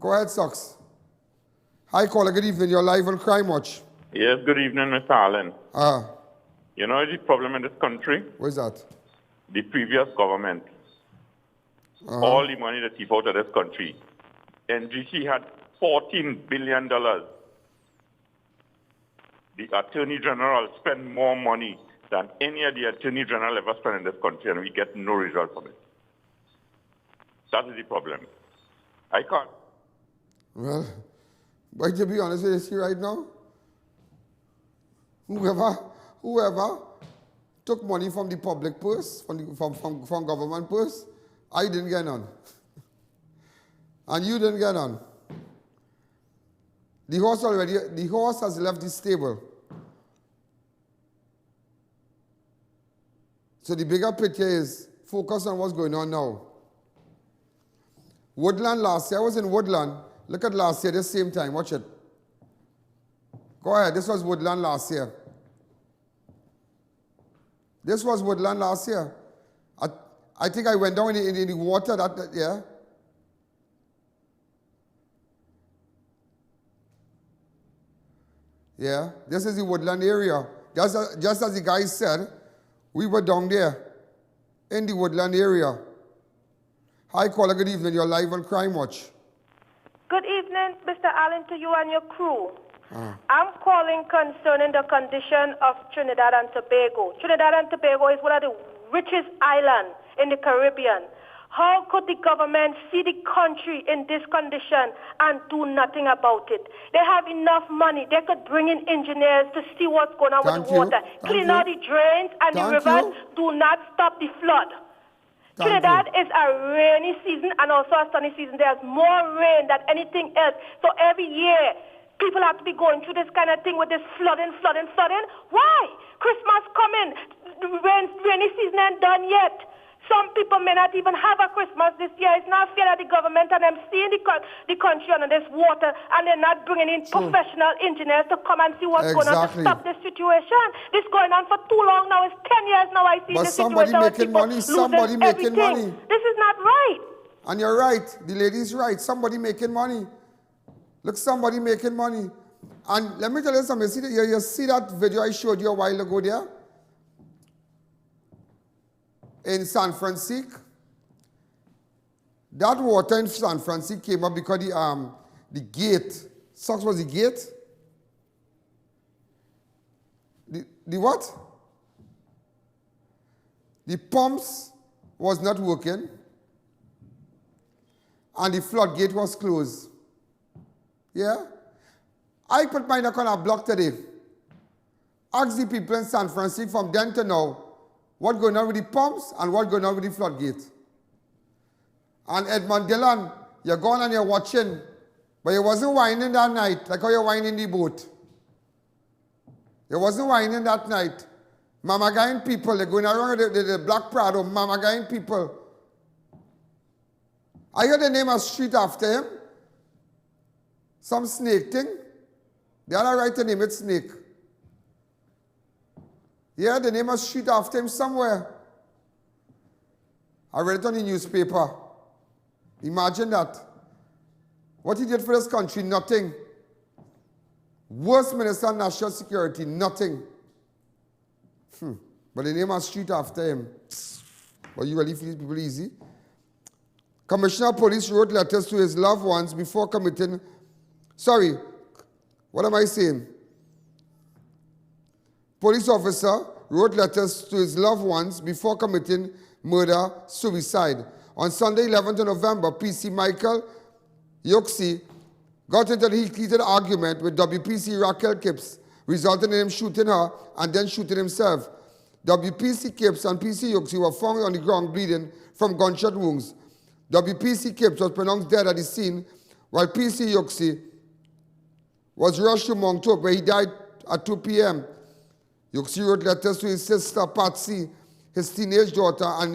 Go ahead, Socks. Hi, caller. Good evening. You're live on Crime Watch. Yes, good evening, Mr. Allen. You know the problem in this country? What is that? The previous government. All the money that he out of this country. NGC had $14 billion. The Attorney General spent more money than any of the Attorney General ever spent in this country, and we get no result from it. That is the problem. I can't. Well, but to be honest with you right now, whoever took money from the public purse, from government purse, I didn't get none. And you didn't get none. The horse has left the stable. So the bigger picture is focus on what's going on now. Woodland last year, I was in Woodland. Look at last year, the same time, watch it. Go ahead. This was Woodland last year. This was Woodland last year. I think I went down in the water that yeah. Yeah, this is the Woodland area. Just as the guy said, we were down there in the Woodland area. Hi, caller, good evening. You're live on Crime Watch. Good evening, Mr. Allen, to you and your crew. I'm calling concerning the condition of Trinidad and Tobago. Trinidad and Tobago is one of the richest islands in the Caribbean. How could the government see the country in this condition and do nothing about it? They have enough money. They could bring in engineers to see what's going on with the water. Clean out the drains and the rivers. Do not stop the flood. Trinidad is a rainy season and also a sunny season. There's more rain than anything else. So every year, people have to be going through this kind of thing with this flooding. Why? Christmas coming. The rainy season ain't done yet. Some people may not even have a Christmas this year. It's not fair that the government and them seeing the country under this water and they're not bringing in professional engineers to come and see what's going on to stop this situation. This going on for too long now. It's 10 years now I see this situation. Somebody making money. This is not right. And you're right. The lady's right. Somebody making money. Look, somebody making money. And let me tell you something. You see that video I showed you a while ago there? In San Francisco? That water in San Francisco came up because the gate. Socks was the gate? The what? The pumps was not working. And the floodgate was closed. Yeah? I put my neck on a block today. Ask the people in San Francisco from then to now what's going on with the pumps and what's going on with the floodgate. And Edmund Dillon, you're going and you're watching, but you wasn't whining that night like how you're whining the boat. You wasn't whining that night. Mamagain people, they're going around with the Black Prado, Mamagain people. I heard the name of street after him. Some snake thing. The other right name, it's Snake. Yeah, the name of street after him somewhere. I read it on the newspaper. Imagine that. What he did for this country, nothing. Worst Minister of National Security, nothing. But the name of street after him. Well, you really feel people easy? Commissioner of Police wrote letters to his loved ones before committing... Sorry, what am I saying? Police officer wrote letters to his loved ones before committing murder-suicide. On Sunday, 11th of November, PC Michael YOUKSEE got into a heated argument with WPC RACQUEL KIPS, resulting in him shooting her and then shooting himself. WPC KIPS and PC YOUKSEE were found on the ground bleeding from gunshot wounds. WPC KIPS was pronounced dead at the scene, while PC YOUKSEE was rushed to Montauk, where he died at 2 p.m. YOUKSEE wrote letters to his sister, PATSY, his teenage daughter, and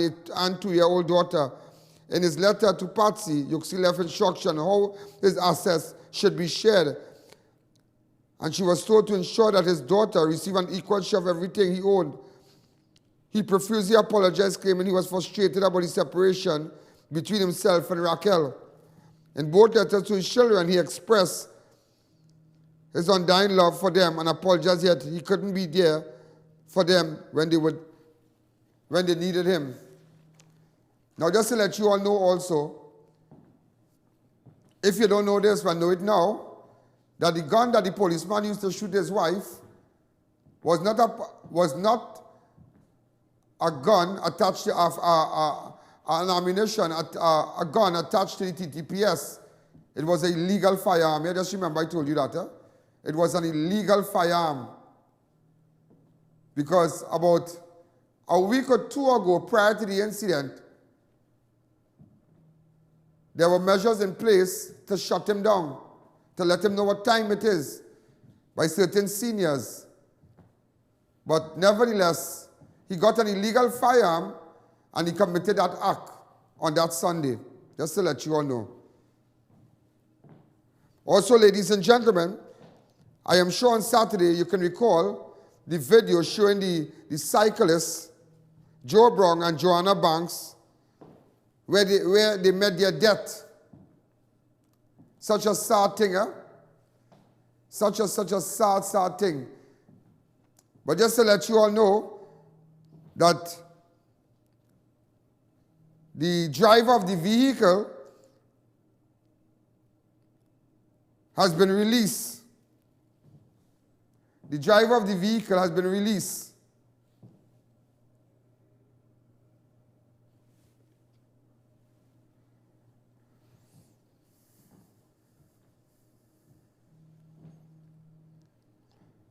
2-year-old daughter. In his letter to PATSY, YOUKSEE left instruction how his assets should be shared. And she was told to ensure that his daughter received an equal share of everything he owned. He profusely apologized, claiming he was frustrated about the separation between himself and RACQUEL. In both letters to his children, he expressed his undying love for them and apologized yet he couldn't be there for them when they needed him. Now, just to let you all know also, if you don't know this, but know it now, that the gun that the policeman used to shoot his wife was not a gun attached to an ammunition, a gun attached to the TTPS. It was an illegal firearm. Yeah, just remember I told you that. It was an illegal firearm. Because about a week or two ago, prior to the incident, there were measures in place to shut him down, to let him know what time it is by certain seniors. But nevertheless, he got an illegal firearm and he committed that act on that Sunday, just to let you all know. Also, ladies and gentlemen, I am sure on Saturday you can recall the video showing the cyclists, Joe Brown and Joanna Banks, where they met their death. Such a sad thing, huh? Such a sad thing. But just to let you all know that the driver of the vehicle has been released. The driver of the vehicle has been released.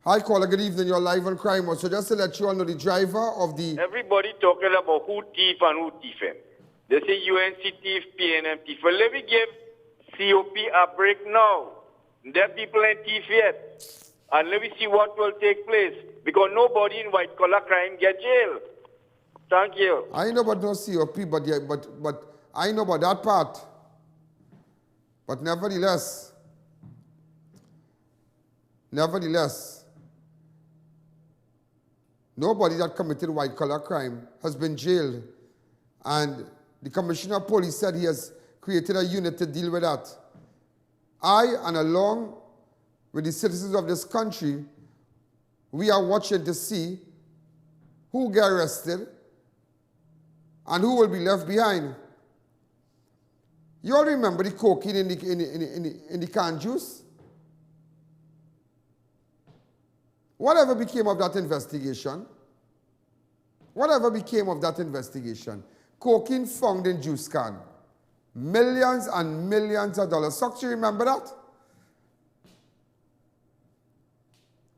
Hi, caller. Good evening. You're live on Crime Watch. So just to let you all know, the driver of the... Everybody talking about who thief and who thiefing. They say UNC thief, PNM thief. Well, let me give COP a break now. There people ain't thief yet. And let me see what will take place. Because nobody in white-collar crime get jail. Thank you. I know about no COP, but I know about that part. But nevertheless, nobody that committed white-collar crime has been jailed. And the Commissioner of Police said he has created a unit to deal with that. I, and along with the citizens of this country, we are watching to see who get arrested and who will be left behind. You all remember the cocaine in the canned juice? Whatever became of that investigation? Whatever became of that investigation? Cocaine found in juice can. Millions and millions of dollars. Socks, you remember that?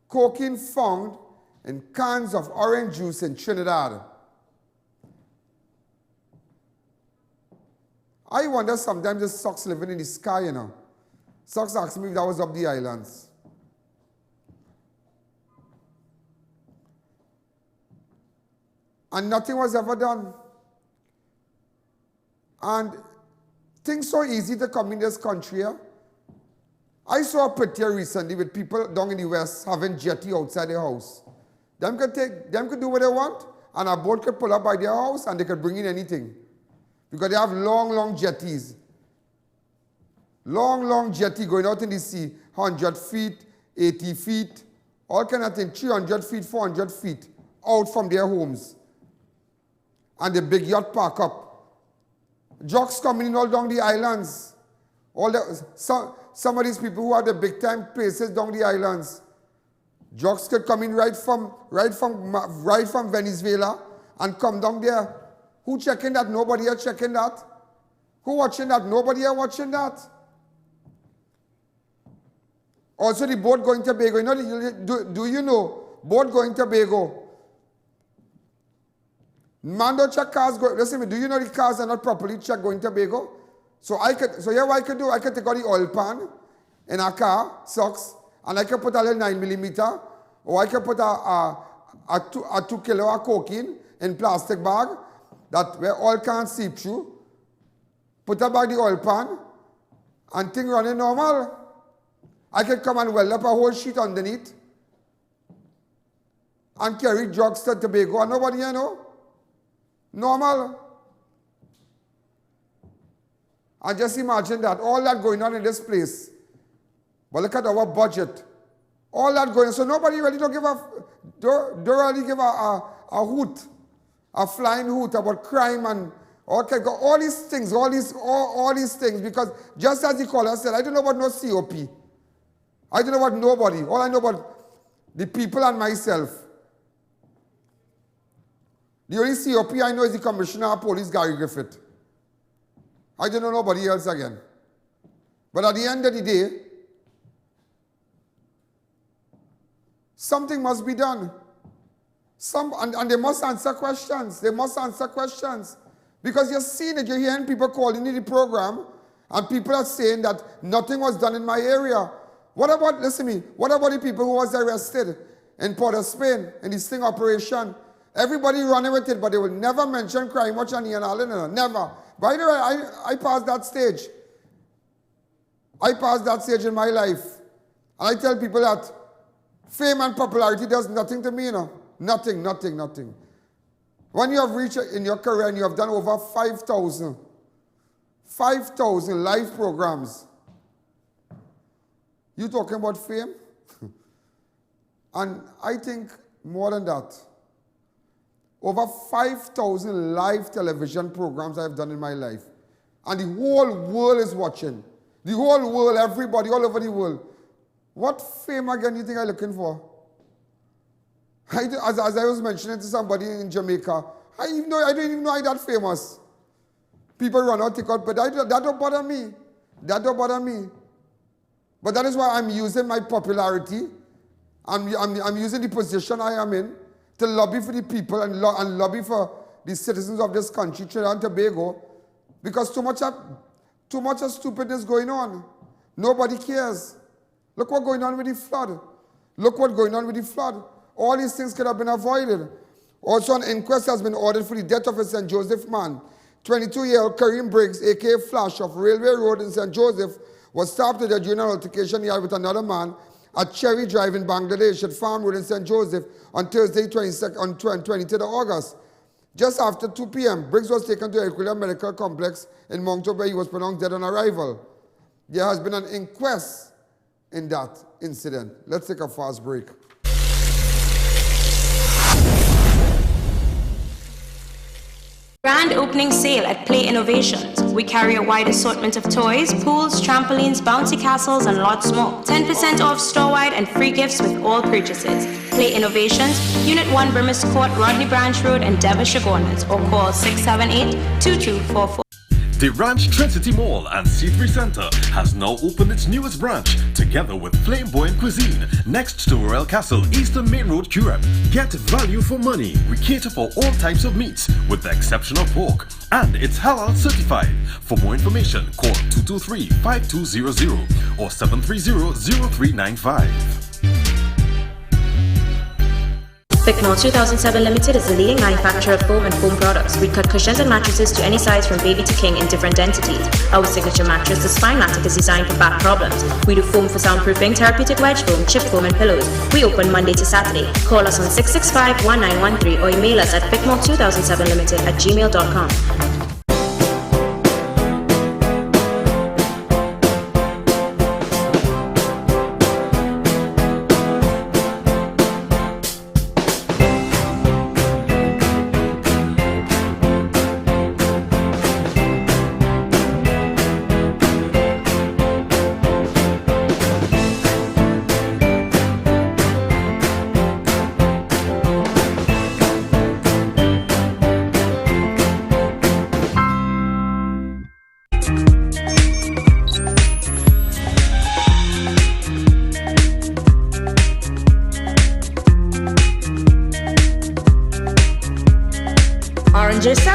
Cocaine found in cans of orange juice in Trinidad. I wonder sometimes if Socks living in the sky, you know. Socks asked me if that was up the islands. And nothing was ever done. And things so easy to come in this country. Yeah? I saw a picture recently with people down in the West having jetty outside their house. Them could do what they want, and a boat could pull up by their house and they could bring in anything. Because they have long jetties. Long jetty going out in the sea, 100 feet, 80 feet, all kind of things, 300 feet, 400 feet, out from their homes. And the big yacht park up. Jocks coming in all down the islands. Some of these people who have the big time places down the islands. Jocks could come in right from Venezuela and come down there. Who checking that? Nobody here checking that. Who watching that? Nobody here watching that. Also the boat going to Tobago. You know, do you know? Boat going to Tobago. Man don't check cars go. Listen to me, do you know the cars are not properly checked going to Tobago? So here what I could do, I could take out the oil pan in a car, socks, and I could put a little 9mm, or I could put a 2 kilo of cocaine in plastic bag that where oil can't seep through. Put back the oil pan and thing running normal. I could come and weld up a whole sheet underneath and carry drugs to Tobago and nobody here know. Normal. And just imagine that, all that going on in this place. But look at our budget. All that going on. So nobody really don't really give a hoot, a flying hoot about crime and all these things, all these things. Because just as the caller said, I don't know about no COP. I don't know about nobody. All I know about the people and myself. The only COP I know is the Commissioner of Police, Gary Griffith. I don't know nobody else again. But at the end of the day, something must be done. And they must answer questions. They must answer questions. Because you're seeing it, you're hearing people calling in the program, and people are saying that nothing was done in my area. What about, listen to me, what about the people who was arrested in Port of Spain in the sting operation? Everybody running with it, but they will never mention Crime Watch and I.A.N. Never. By the way, I passed that stage. I passed that stage in my life. And I tell people that Fame and popularity does nothing to me, you know. Nothing. When you have reached in your career and you have done over 5,000 live programs, you talking about fame? And I think more than that. Over 5,000 live television programs I have done in my life. And the whole world is watching. The whole world, everybody all over the world. What fame again you think I'm looking for? As I was mentioning to somebody in Jamaica, I don't even know I'm that famous. People run out, take out, but that don't bother me. That don't bother me. But that is why I'm using my popularity. I'm using the position I am in to lobby for the people and lobby for the citizens of this country, Trinidad and Tobago, because too much of stupidness going on. Nobody cares. Look what's going on with the flood. Look what's going on with the flood. All these things could have been avoided. Also, an inquest has been ordered for the death of a St. Joseph man. 22-year-old Kareem Briggs, a.k.a. Flash, of Railway Road in St. Joseph, was stabbed to death during an altercation he had with another man at Cherry Drive in Bangladesh at Farm Road in St. Joseph on Thursday, 23rd of August. Just after 2 p.m., Briggs was taken to Aquila Medical Complex in Moncton, where he was pronounced dead on arrival. There has been an inquest in that incident. Let's take a fast break. Grand opening sale at Play Innovations. We carry a wide assortment of toys, pools, trampolines, bouncy castles, and lots more. 10% off store-wide and free gifts with all purchases. Play Innovations, Unit 1 Brimis Court, Rodney Branch Road, Endeavour, Chaguanas, or call 678-2244. The Ranch Trinity Mall and C3 Center has now opened its newest branch, together with Flamboyant Cuisine, next to Royal Castle, Eastern Main Road, Curem. Get value for money. We cater for all types of meats, with the exception of pork, and it's halal certified. For more information, call 223-5200 or 730-0395. Bickmore 2007 Limited is the leading manufacturer of foam and foam products. We cut cushions and mattresses to any size from baby to king in different densities. Our signature mattress, the Spine-Matic, is designed for back problems. We do foam for soundproofing, therapeutic wedge foam, chip foam, and pillows. We open Monday to Saturday. Call us on 665-1913 or email us at bickmore2007limited@gmail.com.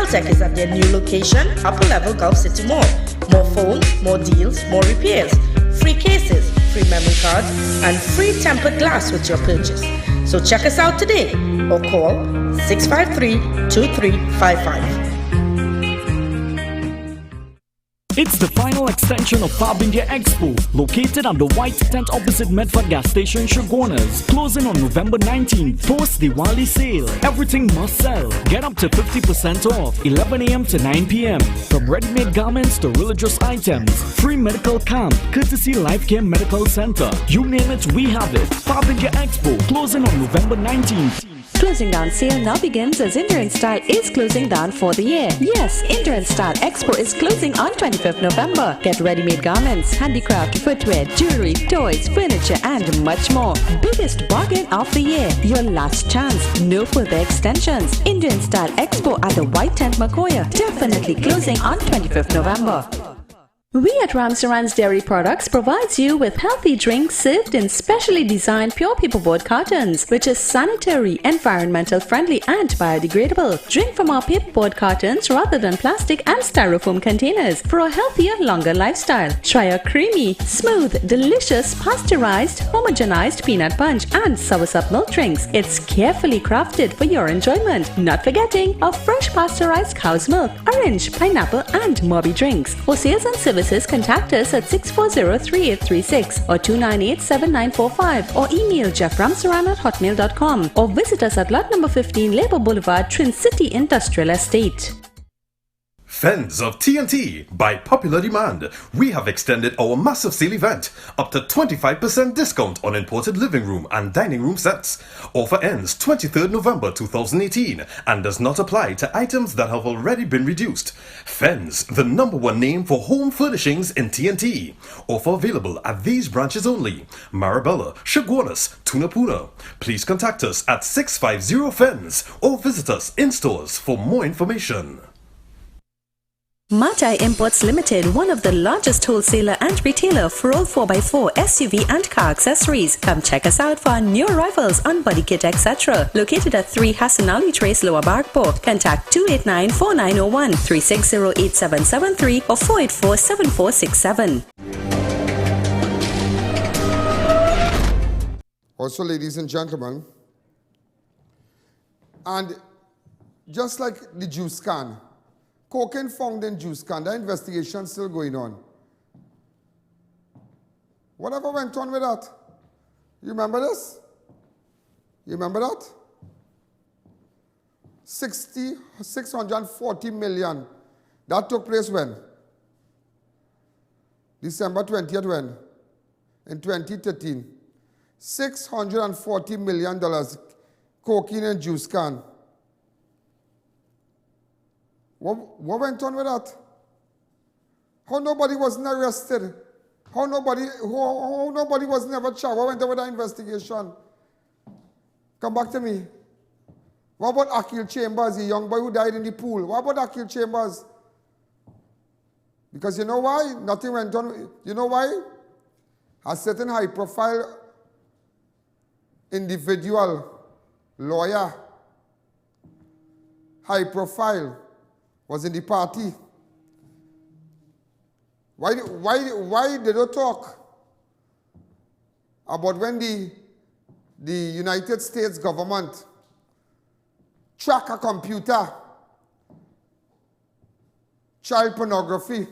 Is at their new location, Upper Level Gulf City Mall. More phones, more deals, more repairs, free cases, free memory cards, and free tempered glass with your purchase. So check us out today or call 653-2355. It's the final extension of Fab India Expo, located at the white tent opposite Medford gas station, Chaguanas. Closing on November 19th, post Diwali sale. Everything must sell. Get up to 50% off, 11 a.m. to 9 p.m. From ready-made garments to religious items. Free medical camp, courtesy Life Care Medical Center. You name it, we have it. Fab India Expo, closing on November 19th. Closing down sale now begins as Indian Style is closing down for the year. Yes, Indian Style Expo is closing on 25th November. Get ready-made garments, handicraft, footwear, jewelry, toys, furniture, and much more. Biggest bargain of the year. Your last chance. No further extensions. Indian Style Expo at the White Tent, Makoya. Definitely closing on 25th November. We at Ramsaran's Dairy Products provides you with healthy drinks served in specially designed pure paperboard cartons, which is sanitary, environmental friendly and biodegradable. Drink from our paperboard cartons rather than plastic and styrofoam containers for a healthier, longer lifestyle. Try our creamy, smooth, delicious, pasteurized, homogenized peanut punch and soursop milk drinks. It's carefully crafted for your enjoyment. Not forgetting our fresh pasteurized cow's milk, orange, pineapple and Moby drinks. For sales and service services, contact us at 640-3836 or 298-7945 or email jefframsaran@hotmail.com or visit us at lot number 15 Labour Boulevard, Trin City Industrial Estate. Fans of TNT, by popular demand, we have extended our massive sale event up to 25% discount on imported living room and dining room sets. Offer ends 23rd November 2018 and does not apply to items that have already been reduced. Fens, the #1 name for home furnishings in TNT. Offer available at these branches only: Marabella, Chaguanas, Tunapuna. Please contact us at 650 Fens or visit us in stores for more information. Matai Imports Limited, one of the largest wholesaler and retailer for all 4x4, SUV and car accessories. Come check us out for our new arrivals on body kit, etc. Located at 3 Hassan Ali Trace, Lower Barkport. Contact 289-4901, 360-8773 or 484-7467. Also, ladies and gentlemen, and just like the juice can, cocaine found in juice can, the investigation still going on. Whatever went on with that? You remember this? You remember that? 640 million. That took place when? December 20th when? In 2013. $640 million cocaine and juice can. What went on with that? How nobody wasn't arrested? How nobody was never charged? What went on with that investigation? Come back to me. What about Akil Chambers, the young boy who died in the pool? What about Akil Chambers? Because you know why? Nothing went on. You know why? A certain high-profile individual, lawyer, high-profile, was in the party. Why did they talk about when the United States government track a computer, child pornography?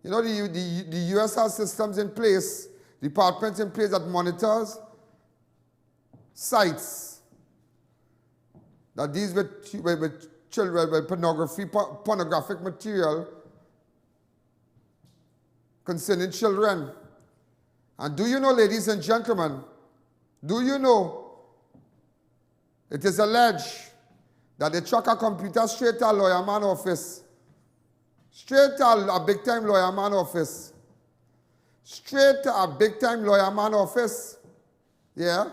You know, the U.S. has systems in place, departments in place that monitors sites that deals with children, with pornographic material concerning children. And do you know, ladies and gentlemen, do you know it is alleged that they track a computer straight to a lawyer man office, straight to a big-time lawyer man office, straight to a big-time lawyer man office? Yeah?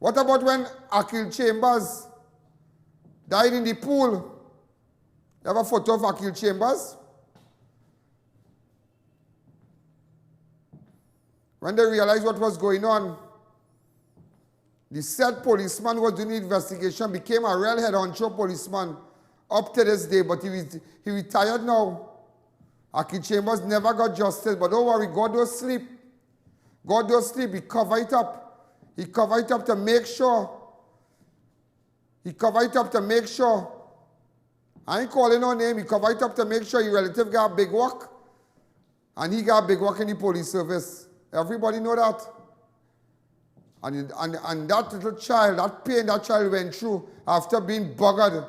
What about when Akil Chambers died in the pool? You have a photo of Akil Chambers? When they realized what was going on, the said policeman who was doing the investigation became a real head honcho policeman up to this day, but he retired now. Akil Chambers never got justice, but don't worry, God don't sleep. God don't sleep. He covered it up. He covered it up to make sure. He covered it up to make sure. I ain't calling no name. He covered it up to make sure your relative got big work. And he got big work in the police service. Everybody know that. And that little child, that pain that child went through after being buggered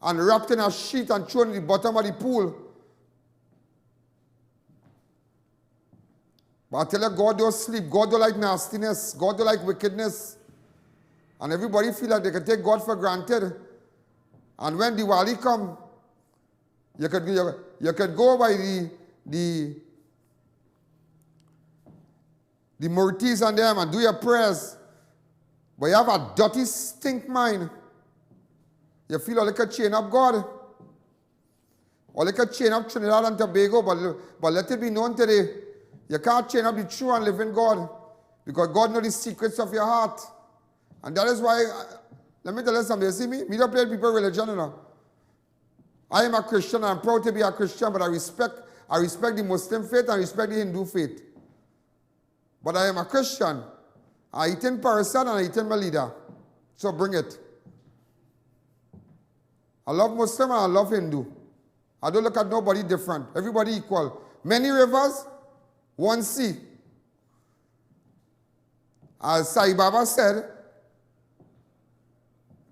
and wrapped in a sheet and thrown in the bottom of the pool. But I tell you, God don't sleep. God don't like nastiness. God don't like wickedness. And everybody feel like they can take God for granted. And when Diwali come, you could go by the murtis and them and do your prayers. But you have a dirty stink mind. You feel like a chain up God. Or like a chain up Trinidad and Tobago, but let it be known today, you can't chain up the true and living God, because God knows the secrets of your heart. And that is why, let me tell you something, you see me? Me don't play people religion, you know. I am a Christian, I'm proud to be a Christian, but I respect the Muslim faith and respect the Hindu faith. But I am a Christian. I eat in Parasat and I eat in Melida. So bring it. I love Muslim and I love Hindu. I don't look at nobody different. Everybody equal. Many rivers, one sea. As Sai Baba said,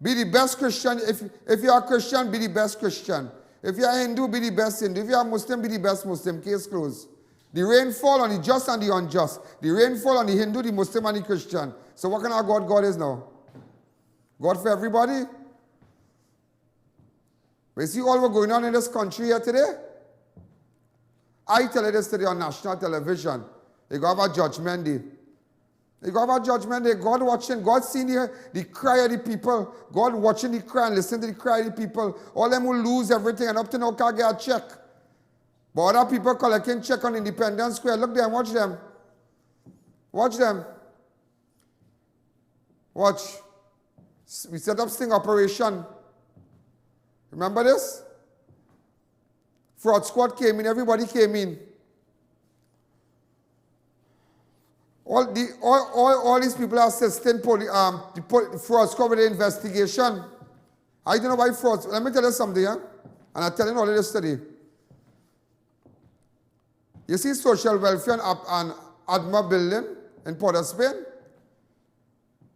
be the best Christian. If you are a Christian, be the best Christian. If you are Hindu, be the best Hindu. If you are Muslim, be the best Muslim. Case closed. The rain fall on the just and the unjust. The rain fall on the Hindu, the Muslim, and the Christian. So what kind of God God is now? God for everybody? But you see all what's going on in this country here today? I tell you this today on national television. They go have a judgment day. They go have a judgment day. God watching, God seeing the cry of the people. God watching the cry and listening to the cry of the people. All them will lose everything and up to now can't get a check. But other people collecting check on Independence Square. Look there, watch them. Watch them. Watch. We set up sting operation. Remember this? Fraud squad came in, everybody came in. All these people are assisting the fraud squad with the investigation. I don't know why fraud. Let me tell you something, and I'm telling all of this today. You see social welfare and ADMA building in Port of Spain?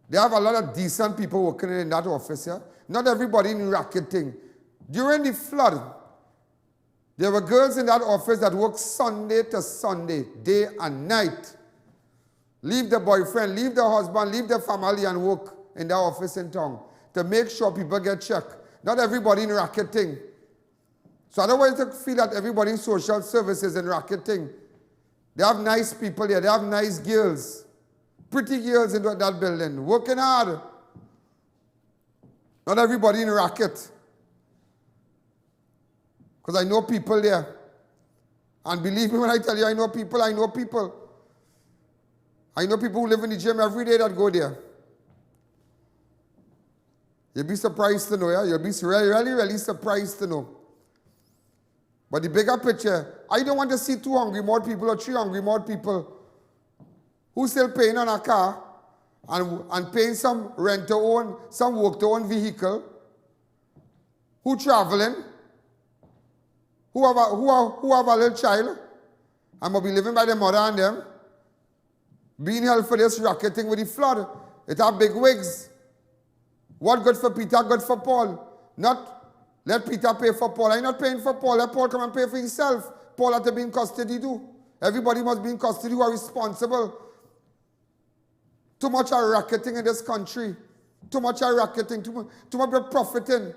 They have a lot of decent people working in that office here. Not everybody in racketing. During the flood, there were girls in that office that worked Sunday to Sunday, day and night. Leave the boyfriend, leave the husband, leave the family and work in their office in town to make sure people get checked. Not everybody in racketing. So I don't want you to feel that everybody in social services and racketing. They have nice people there. They have nice girls. Pretty girls in that building. Working hard. Not everybody in racket. Because I know people there. And believe me when I tell you I know people, I know people. I know people who live in the gym every day that go there. You'll be surprised to know, yeah? You'll be really, really surprised to know. But the bigger picture, I don't want to see 2 hungry more people or 3 hungry more people who still paying on a car and paying some rent to own, some work to own vehicle, who traveling, who have a little child, and will be living by their mother and them, being held for this racketing with the flood. It have big wigs. What good for Peter, good for Paul. Not let Peter pay for Paul. I'm not paying for Paul. Let Paul come and pay for himself. Paul had to be in custody too. Everybody must be in custody who are responsible. Too much are racketing in this country. Too much are racketing. Too much profiting.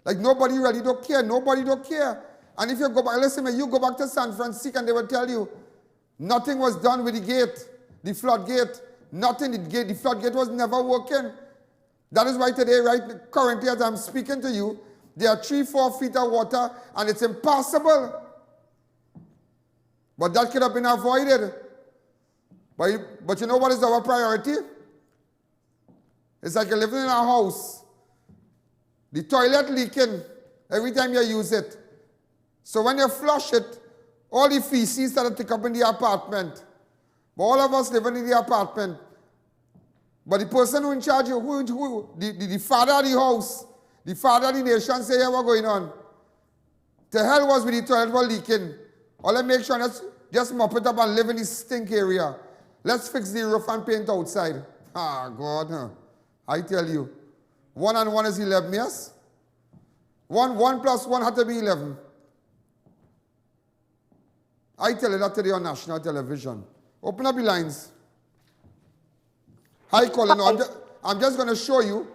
Like nobody really don't care. Nobody don't care. And if you go back, listen, you go back to San Francisco and they will tell you nothing was done with the gate, the flood gate. Nothing. The flood gate was never working. That is why today, currently as I'm speaking to you, there are 3-4 feet of water and it's impossible. But that could have been avoided. But you know what is our priority? It's like you're living in a house. The toilet leaking every time you use it. So when you flush it, all the feces that are take up in the apartment. But all of us living in the apartment. But the person who in charge, the father of the house, the father of the nation say, hey, what's going on? The hell was with the toilet was leaking. All I make sure let's just mop it up and live in this stink area. Let's fix the roof and paint outside. Ah, God, huh? I tell you. 1 and 1 is 11, yes? 1 plus 1 had to be 11. I tell you that today on national television. Open up the lines. Hi, Colin. I'm just going to show you.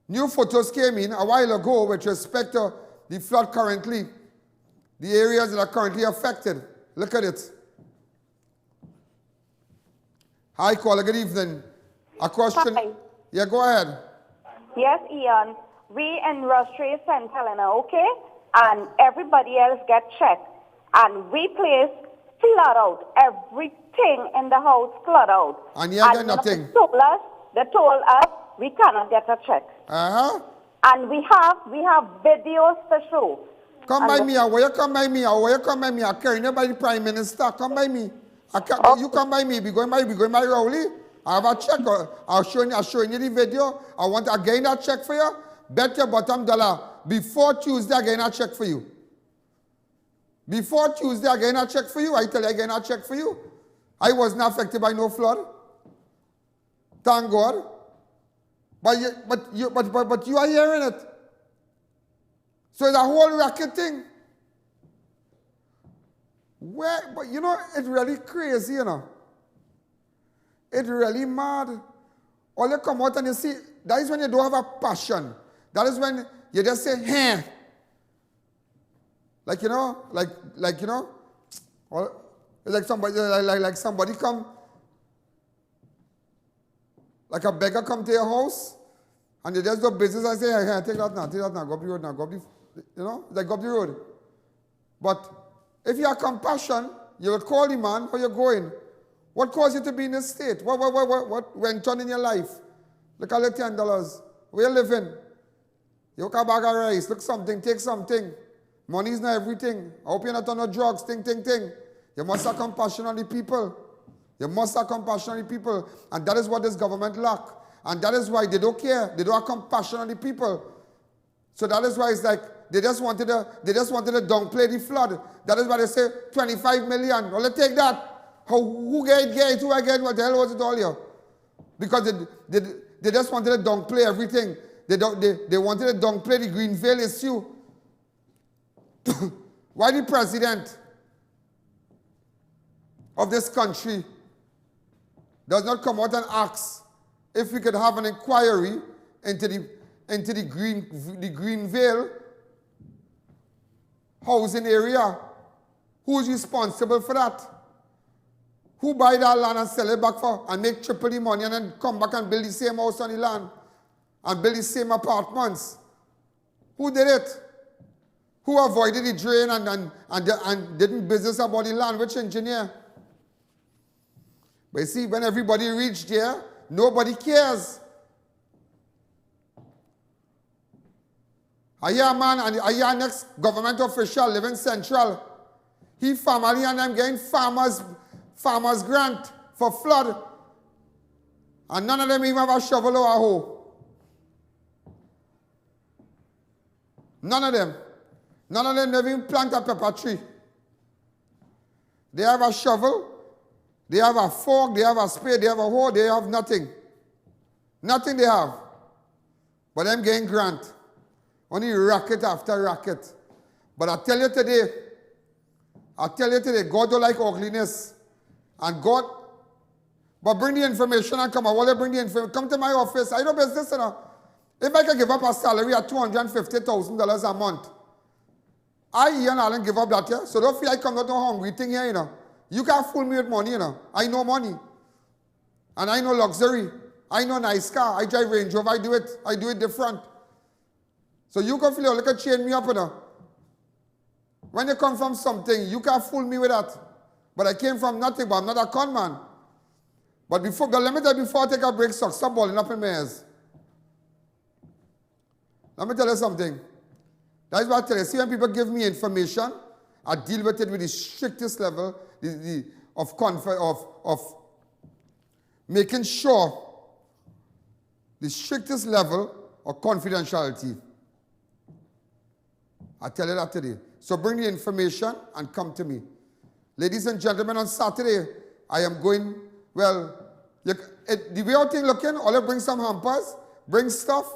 New photos came in a while ago with respect to the flood currently. The areas that are currently affected. Look at it. Hi, Colin. Good evening. A question. Hi. Yeah, go ahead. Yes, Ian. We in Rostree St. Helena, okay? And everybody else get checked. And we place flood out. Everything in the house flood out. And you get nothing. They told us we cannot get a check. Uh-huh. And we have videos to show. Come by me. Where you come by me? Where you come by me? I carry you by the Prime Minister. Come by me. You come by me. Be going by Rowley. I have a check. I'll show you the video. I want again a check for you. Bet your bottom dollar. Before Tuesday, again a check for you. Before Tuesday, I get a check for you. I tell you I get a check for you. I wasn't affected by no flood. Thank God. But you are hearing it. So it's a whole racket thing. But you know, it's really crazy, you know. It's really mad. All you come out and you see, that is when you don't have a passion. That is when you just say, hey. Like, you know, like you know, it's like somebody come, like a beggar come to your house, and you just do business and say, hey, take that now, go up the road now, you know, like go up the road. But if you have compassion, you will call the man, where you going? What caused you to be in this state? What went on in your life? Look at the $10. Where you living? You look a bag of rice, look something, take something. Money is not everything. I hope you're not on no drugs, thing. You must have compassion on the people. You must have compassion on the people. And that is what this government lack. And that is why they don't care. They don't have compassion on the people. So that is why it's like they just wanted to downplay the flood. That is why they say 25 million. Well, let's take that. Who get it? Who again? What the hell was it all here? Because they just wanted to downplay everything. They wanted to downplay the Greenville issue. Why the president of this country does not come out and ask if we could have an inquiry into the Greenville housing area? Who is responsible for that? Who buy that land and sell it back for and make triple the money and then come back and build the same house on the land and build the same apartments? Who did it? Who avoided the drain and didn't business about the land? Which engineer? But you see, when everybody reached there, nobody cares. I hear a man, and I hear next government official living central. He family and them getting farmers grant for flood. And none of them even have a shovel or a hoe. None of them. None of them never even plant a pepper tree. They have a shovel, they have a fork, they have a spade, they have a hoe, they have nothing. Nothing they have. But them getting grant. Only racket after racket. But I tell you today, God don't like ugliness. And God, but bring the information and come. I want to bring the information. Come to my office. I know business, you know. If I can give up a salary at $250,000 a month, I.A.N. give up that, yeah? So don't feel like I'm not a hungry thing here, you know. You can't fool me with money, you know. I know money. And I know luxury. I know nice car. I drive Range Rover. I do it different. So you can feel like a chain me up, you know. When you come from something, you can't fool me with that. But I came from nothing, but I'm not a con man. But let me tell you, before I take a break, stop balling up in my ears. Let me tell you something. That is what I tell you. See, when people give me information, I deal with it with the strictest level of making sure the strictest level of confidentiality. I tell you that today. So bring the information and come to me. Ladies and gentlemen, on Saturday, I am going, well, the way our thing looking, all I bring some hampers, bring stuff.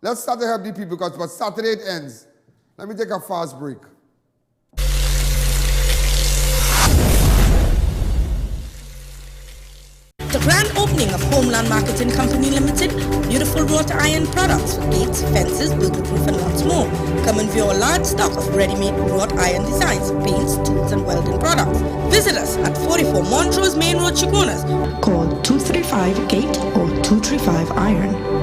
Let's start to help the people because but Saturday it ends. Let me take a fast break. The grand opening of Homeland Marketing Company Limited, beautiful wrought iron products for gates, fences, burglar-proof and lots more. Come and view a large stock of ready-made wrought iron designs, paints, tools and welding products. Visit us at 44 Montrose Main Road, Chaguanas. Call 235-GATE or 235-IRON.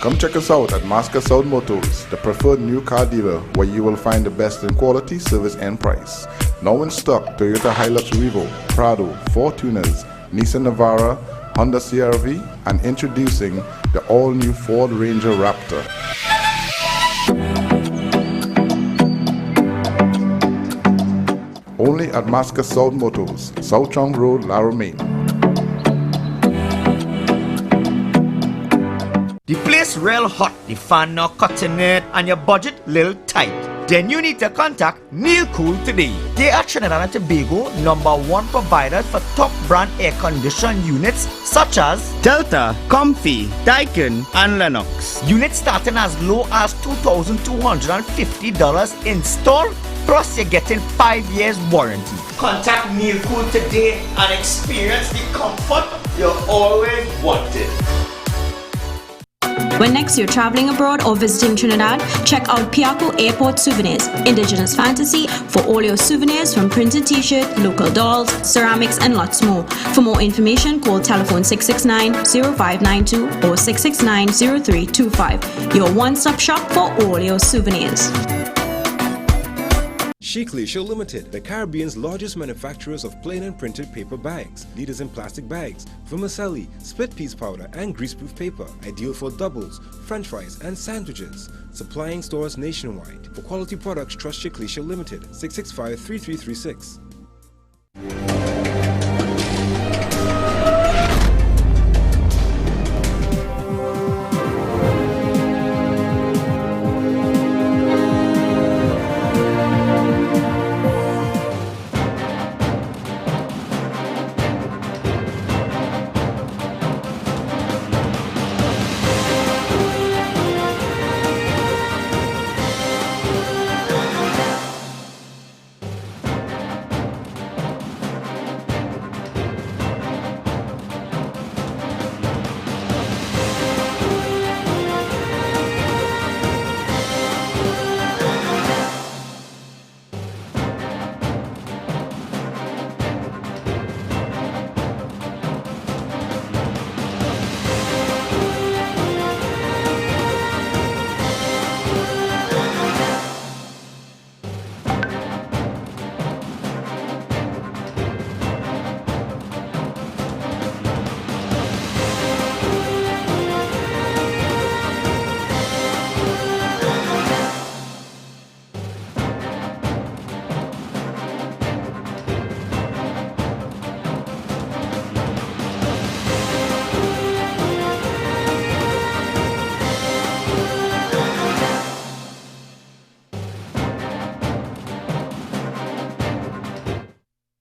Come check us out at Masker South Motors, the preferred new car dealer where you will find the best in quality, service and price. Now in stock, Toyota Hilux Revo, Prado, Fortuners, Nissan Navara, Honda CR-V and introducing the all-new Ford Ranger Raptor. Only at Masker South Motors, South Chong Road, Laramie. The place real hot, the fan not cutting it, and your budget little tight. then you need to contact Neil Cool today. They are Trinidad and Tobago #1 providers for top brand air conditioning units such as Delta, Comfy, Daikin, and Lennox. Units starting as low as $2,250 install, plus you're getting 5 years warranty. Contact Neil Cool today and experience the comfort you always wanted. When next you're traveling abroad or visiting Trinidad, check out Piaco Airport Souvenirs, indigenous fantasy for all your souvenirs from printed t-shirt, local dolls, ceramics, and lots more. For more information, call telephone 669-0592 or 669-0325. Your one-stop shop for all your souvenirs. SHAQUILLE Limited, the Caribbean's largest manufacturers of plain and printed paper bags, leaders in plastic bags, vermicelli, split piece powder, and greaseproof paper, ideal for doubles, french fries, and sandwiches. Supplying stores nationwide. For quality products, trust SHAQUILLE Limited, 665-3336.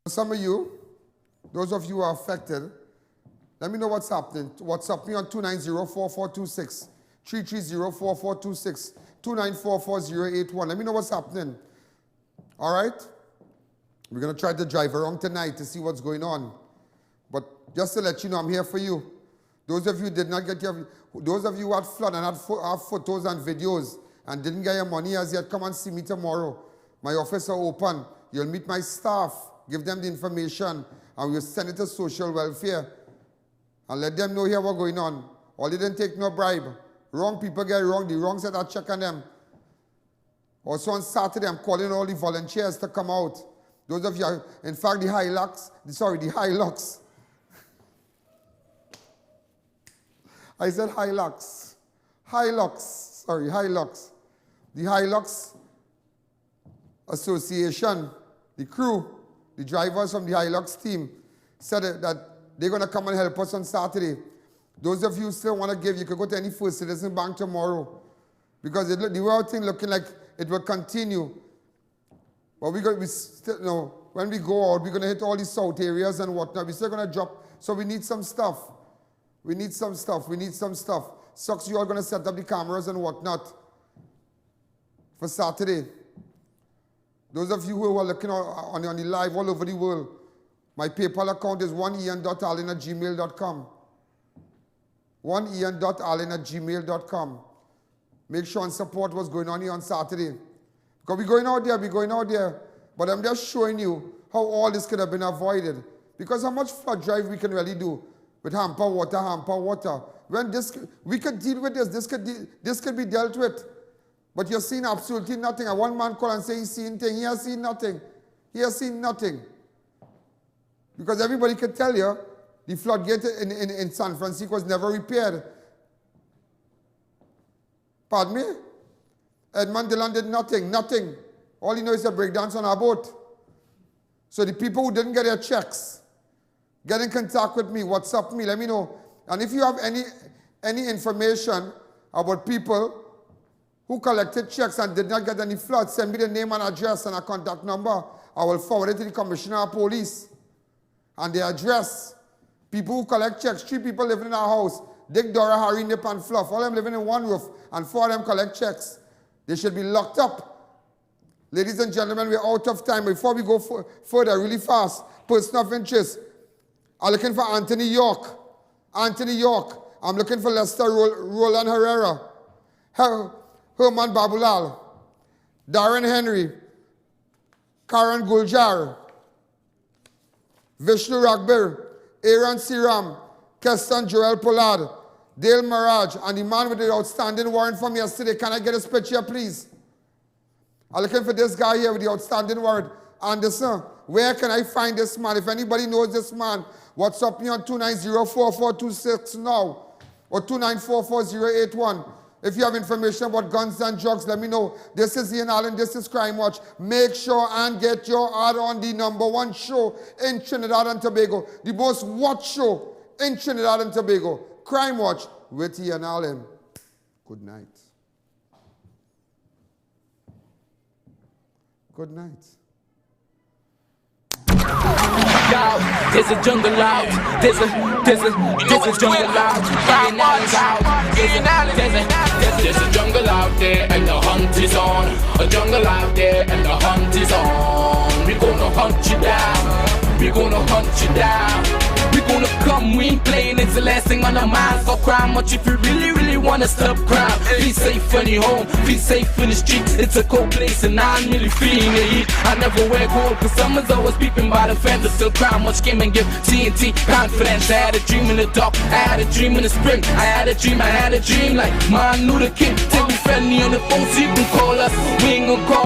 Some of you, those of you who are affected, let me know what's happening. WhatsApp me on 290-4426, 330-4426, 294-4081. Let me know what's happening. All right? We're going to try to drive around tonight to see what's going on. But just to let you know, I'm here for you. Those of you who did not get your, those of you who had flood and had photos and videos and didn't get your money as yet, come and see me tomorrow. My office are open. You'll meet my staff. Give them the information, and we'll send it to social welfare and let them know here what's going on. All they didn't take no bribe. Wrong people get wrong. The wrong set are checking them. Also on Saturday, I'm calling all the volunteers to come out. Those of you, in fact, the Hilux. I said Hilux. Hilux. The Hilux Association, the crew, the drivers from the Hilux team said that they're going to come and help us on Saturday. Those of you who still want to give, you can go to any First Citizen Bank tomorrow. Because the whole thing looking like it will continue. But we still, you know, when we go out, we're going to hit all these south areas and whatnot. We're still going to drop. So we need some stuff. We need some stuff. Sucks you are going to set up the cameras and whatnot for Saturday. Those of you who are looking on the live all over the world, my PayPal account is 1en.allen@gmail.com. 1en.allen@gmail.com. Make sure and support what's going on here on Saturday. Because we're going out there. But I'm just showing you how all this could have been avoided. Because how much flood drive we can really do with hamper water. When this, we could deal with this. This could be dealt with. But you're seeing absolutely nothing. And one man called and said he's seen things. He has seen nothing. Because everybody can tell you the floodgate in San Francisco was never repaired. Pardon me? Edmund Dillon did nothing. All he knows is a breakdance on our boat. So the people who didn't get their checks, get in contact with me, WhatsApp me, let me know. And if you have any information about people who collected checks and did not get any flood, send me the name and address and a contact number. I will forward it to the Commissioner of Police. And the address. People who collect checks, 3 people living in our house. Dick, Dora, Harry, Nip, and Fluff. All of them living in one roof, and 4 of them collect checks. They should be locked up. Ladies and gentlemen, we're out of time. Before we go further, really fast, person of interest. I'm looking for Anthony York. Anthony York. I'm looking for Lester Roland Herrera. Herman Babulal. Darren Henry. Karen Guljar. Vishnu Ragbir. Aaron Siram. Keston Joel Pollard. Dale Maraj. And the man with the outstanding warrant from yesterday. Can I get his picture, please? I'm looking for this guy here with the outstanding warrant. Anderson, where can I find this man? If anybody knows this man, WhatsApp me on 2904426 now. Or 2944081. If you have information about guns and drugs, let me know. This is Ian Allen, this is Crime Watch. Make sure and get your ad on the #1 show in Trinidad and Tobago. The most watched show in Trinidad and Tobago. Crime Watch with Ian Allen. Good night. Good night. There's a jungle out. There's a jungle out. There's a jungle out there and the hunt is on. A jungle out there and the hunt is on. We gonna hunt you down. We gonna hunt you down. We gonna come, we ain't playing, it's the last thing on our minds. For crime, much if you really wanna stop crime. Be safe in your home, be safe in the streets. It's a cold place and I'm really feeling the heat. I never wear gold, cause someone's always peeping by the fence. Still crime, much came and give TNT confidence. I had a dream in the dark, I had a dream in the spring. I had a dream like Martin Luther King. Till we friendly on the phone so you can call us, we ain't gonna call